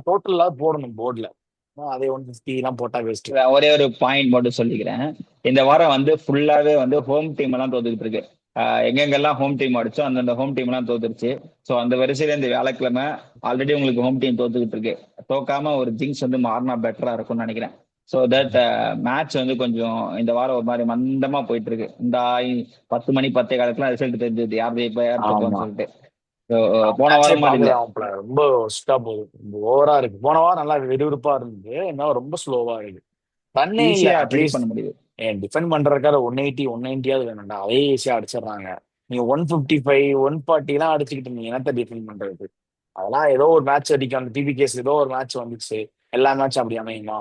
Speaker 1: டோட்டலா போடணும் போர்ட்ல. அதே 150 எல்லாம் போட்டா வேஸ்ட்.
Speaker 2: ஒரே ஒரு பாயிண்ட் மட்டும் சொல்லிக்கிறேன். இந்த வாரம் வந்து ஃபுல்லாவே வந்து ஹோம் டீம் எல்லாம் தோத்துக்கிட்டு இருக்கு. எங்கெங்கெல்லாம் ஹோம் டீம் அடிச்சோ அந்தந்த ஹோம் டீம் எல்லாம் தோத்துருச்சு. ஸோ அந்த வரிசையில இந்த வியாழக்கிழமை ஆல்ரெடி உங்களுக்கு ஹோம் டீம் தோத்துக்கிட்டு இருக்கு. தோக்காம ஒரு ஜிங்ஸ் வந்து மாறினா பெட்டரா இருக்கும்னு நினைக்கிறேன். ஸோ தட் மேட்ச் வந்து கொஞ்சம் இந்த வாரம் ஒரு மாதிரி மந்தமா போயிட்டு இருக்கு. இந்த 10 மணி 10 காலத்துல ரிசல்ட் தெரிஞ்சது யார் ஜெயிப்பா யார்
Speaker 1: ஆமா,
Speaker 2: தோப்பான்னு சொல்லிட்டு. So, போன
Speaker 1: மேட்சே
Speaker 2: வாரம் மாதிரி இல்ல.
Speaker 1: பார்க்கல. ரொம்ப ஒஸ்டா போகுது, ரொம்ப ஓவரா இருக்கு. போன வாரம் நல்லா விறுவிறுப்பா இருந்தது, என்ன ரொம்ப ஸ்லோவா இருக்கு. ரன்னே இல்ல.
Speaker 2: ஈஸியா ப்ரிடிக்ட்
Speaker 1: அட்லீஸ்ட்
Speaker 2: பண்ண முடியுது.
Speaker 1: டிஃபெண்ட் பண்றதுக்காக 180 வேணும்டா, அதே ஈஸியா அடிச்சிடுறாங்க. நீங்க 155 140 எல்லாம் அடிச்சுக்கிட்டு நீங்க என்னத்த டிஃபெண்ட் பண்றது? அதெல்லாம் ஏதோ ஒரு மேட்ச் அடிக்கும். அந்த டிபிகேஸ் ஏதோ ஒரு மேட்ச் வந்துச்சு. எல்லா மேட்சும் அப்படி அமையுமா?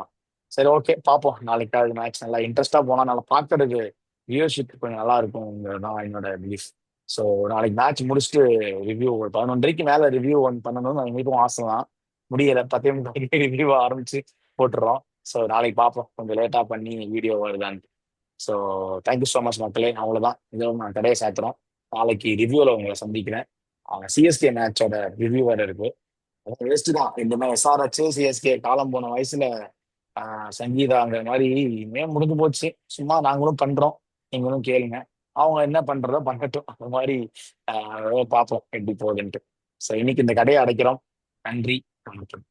Speaker 1: சரி, ஓகே, பார்ப்போம். நாளைக்காவது மேட்ச் நல்லா இன்ட்ரெஸ்டா போனா நல்லா பார்க்கறதுக்கு வியூவர்ஷிப் கொஞ்சம் நல்லா இருக்கும்ங்கிறது தான் என்னோட பிலீஃப். ஸோ நாளைக்கு மேட்ச் முடிச்சுட்டு ரிவ்யூ 11:30 மேல ரிவ்யூ பண்ணணும்னு எங்களுக்கும் ஆசை தான். முடியல. 10 ரிவ்யூ ஆரம்பிச்சு போட்டுறோம். ஸோ நாளைக்கு பார்ப்போம், கொஞ்சம் லேட்டா பண்ணி வீடியோ வருதான்னு. ஸோ தேங்க்யூ ஸோ மச் மக்களே. அவ்வளோதான், இதோ நான் கடையை சாத்துறோம். நாளைக்கு ரிவ்யூவில் உங்களை சந்திக்கிறேன். சிஎஸ்கே மேட்சோட ரிவ்யூ வேற இருக்கு. வேஸ்ட் தான் இந்த மாதிரி எஸ்ஆர்ஹெச் சிஎஸ்கே காலம் போன வயசுல சங்கீதாங்கிற மாதிரி இனிமே முடிஞ்சு போச்சு. சும்மா நாங்களும் பண்றோம், நீங்களும் கேளுங்க. அவங்க என்ன பண்றதோ பண்ணட்டும், அந்த மாதிரி பார்ப்போம் எப்படி போகுதுன்ட்டு. ஸோ இன்னைக்கு இந்த கடையை அடைக்கிறோம். நன்றி, வணக்கம்.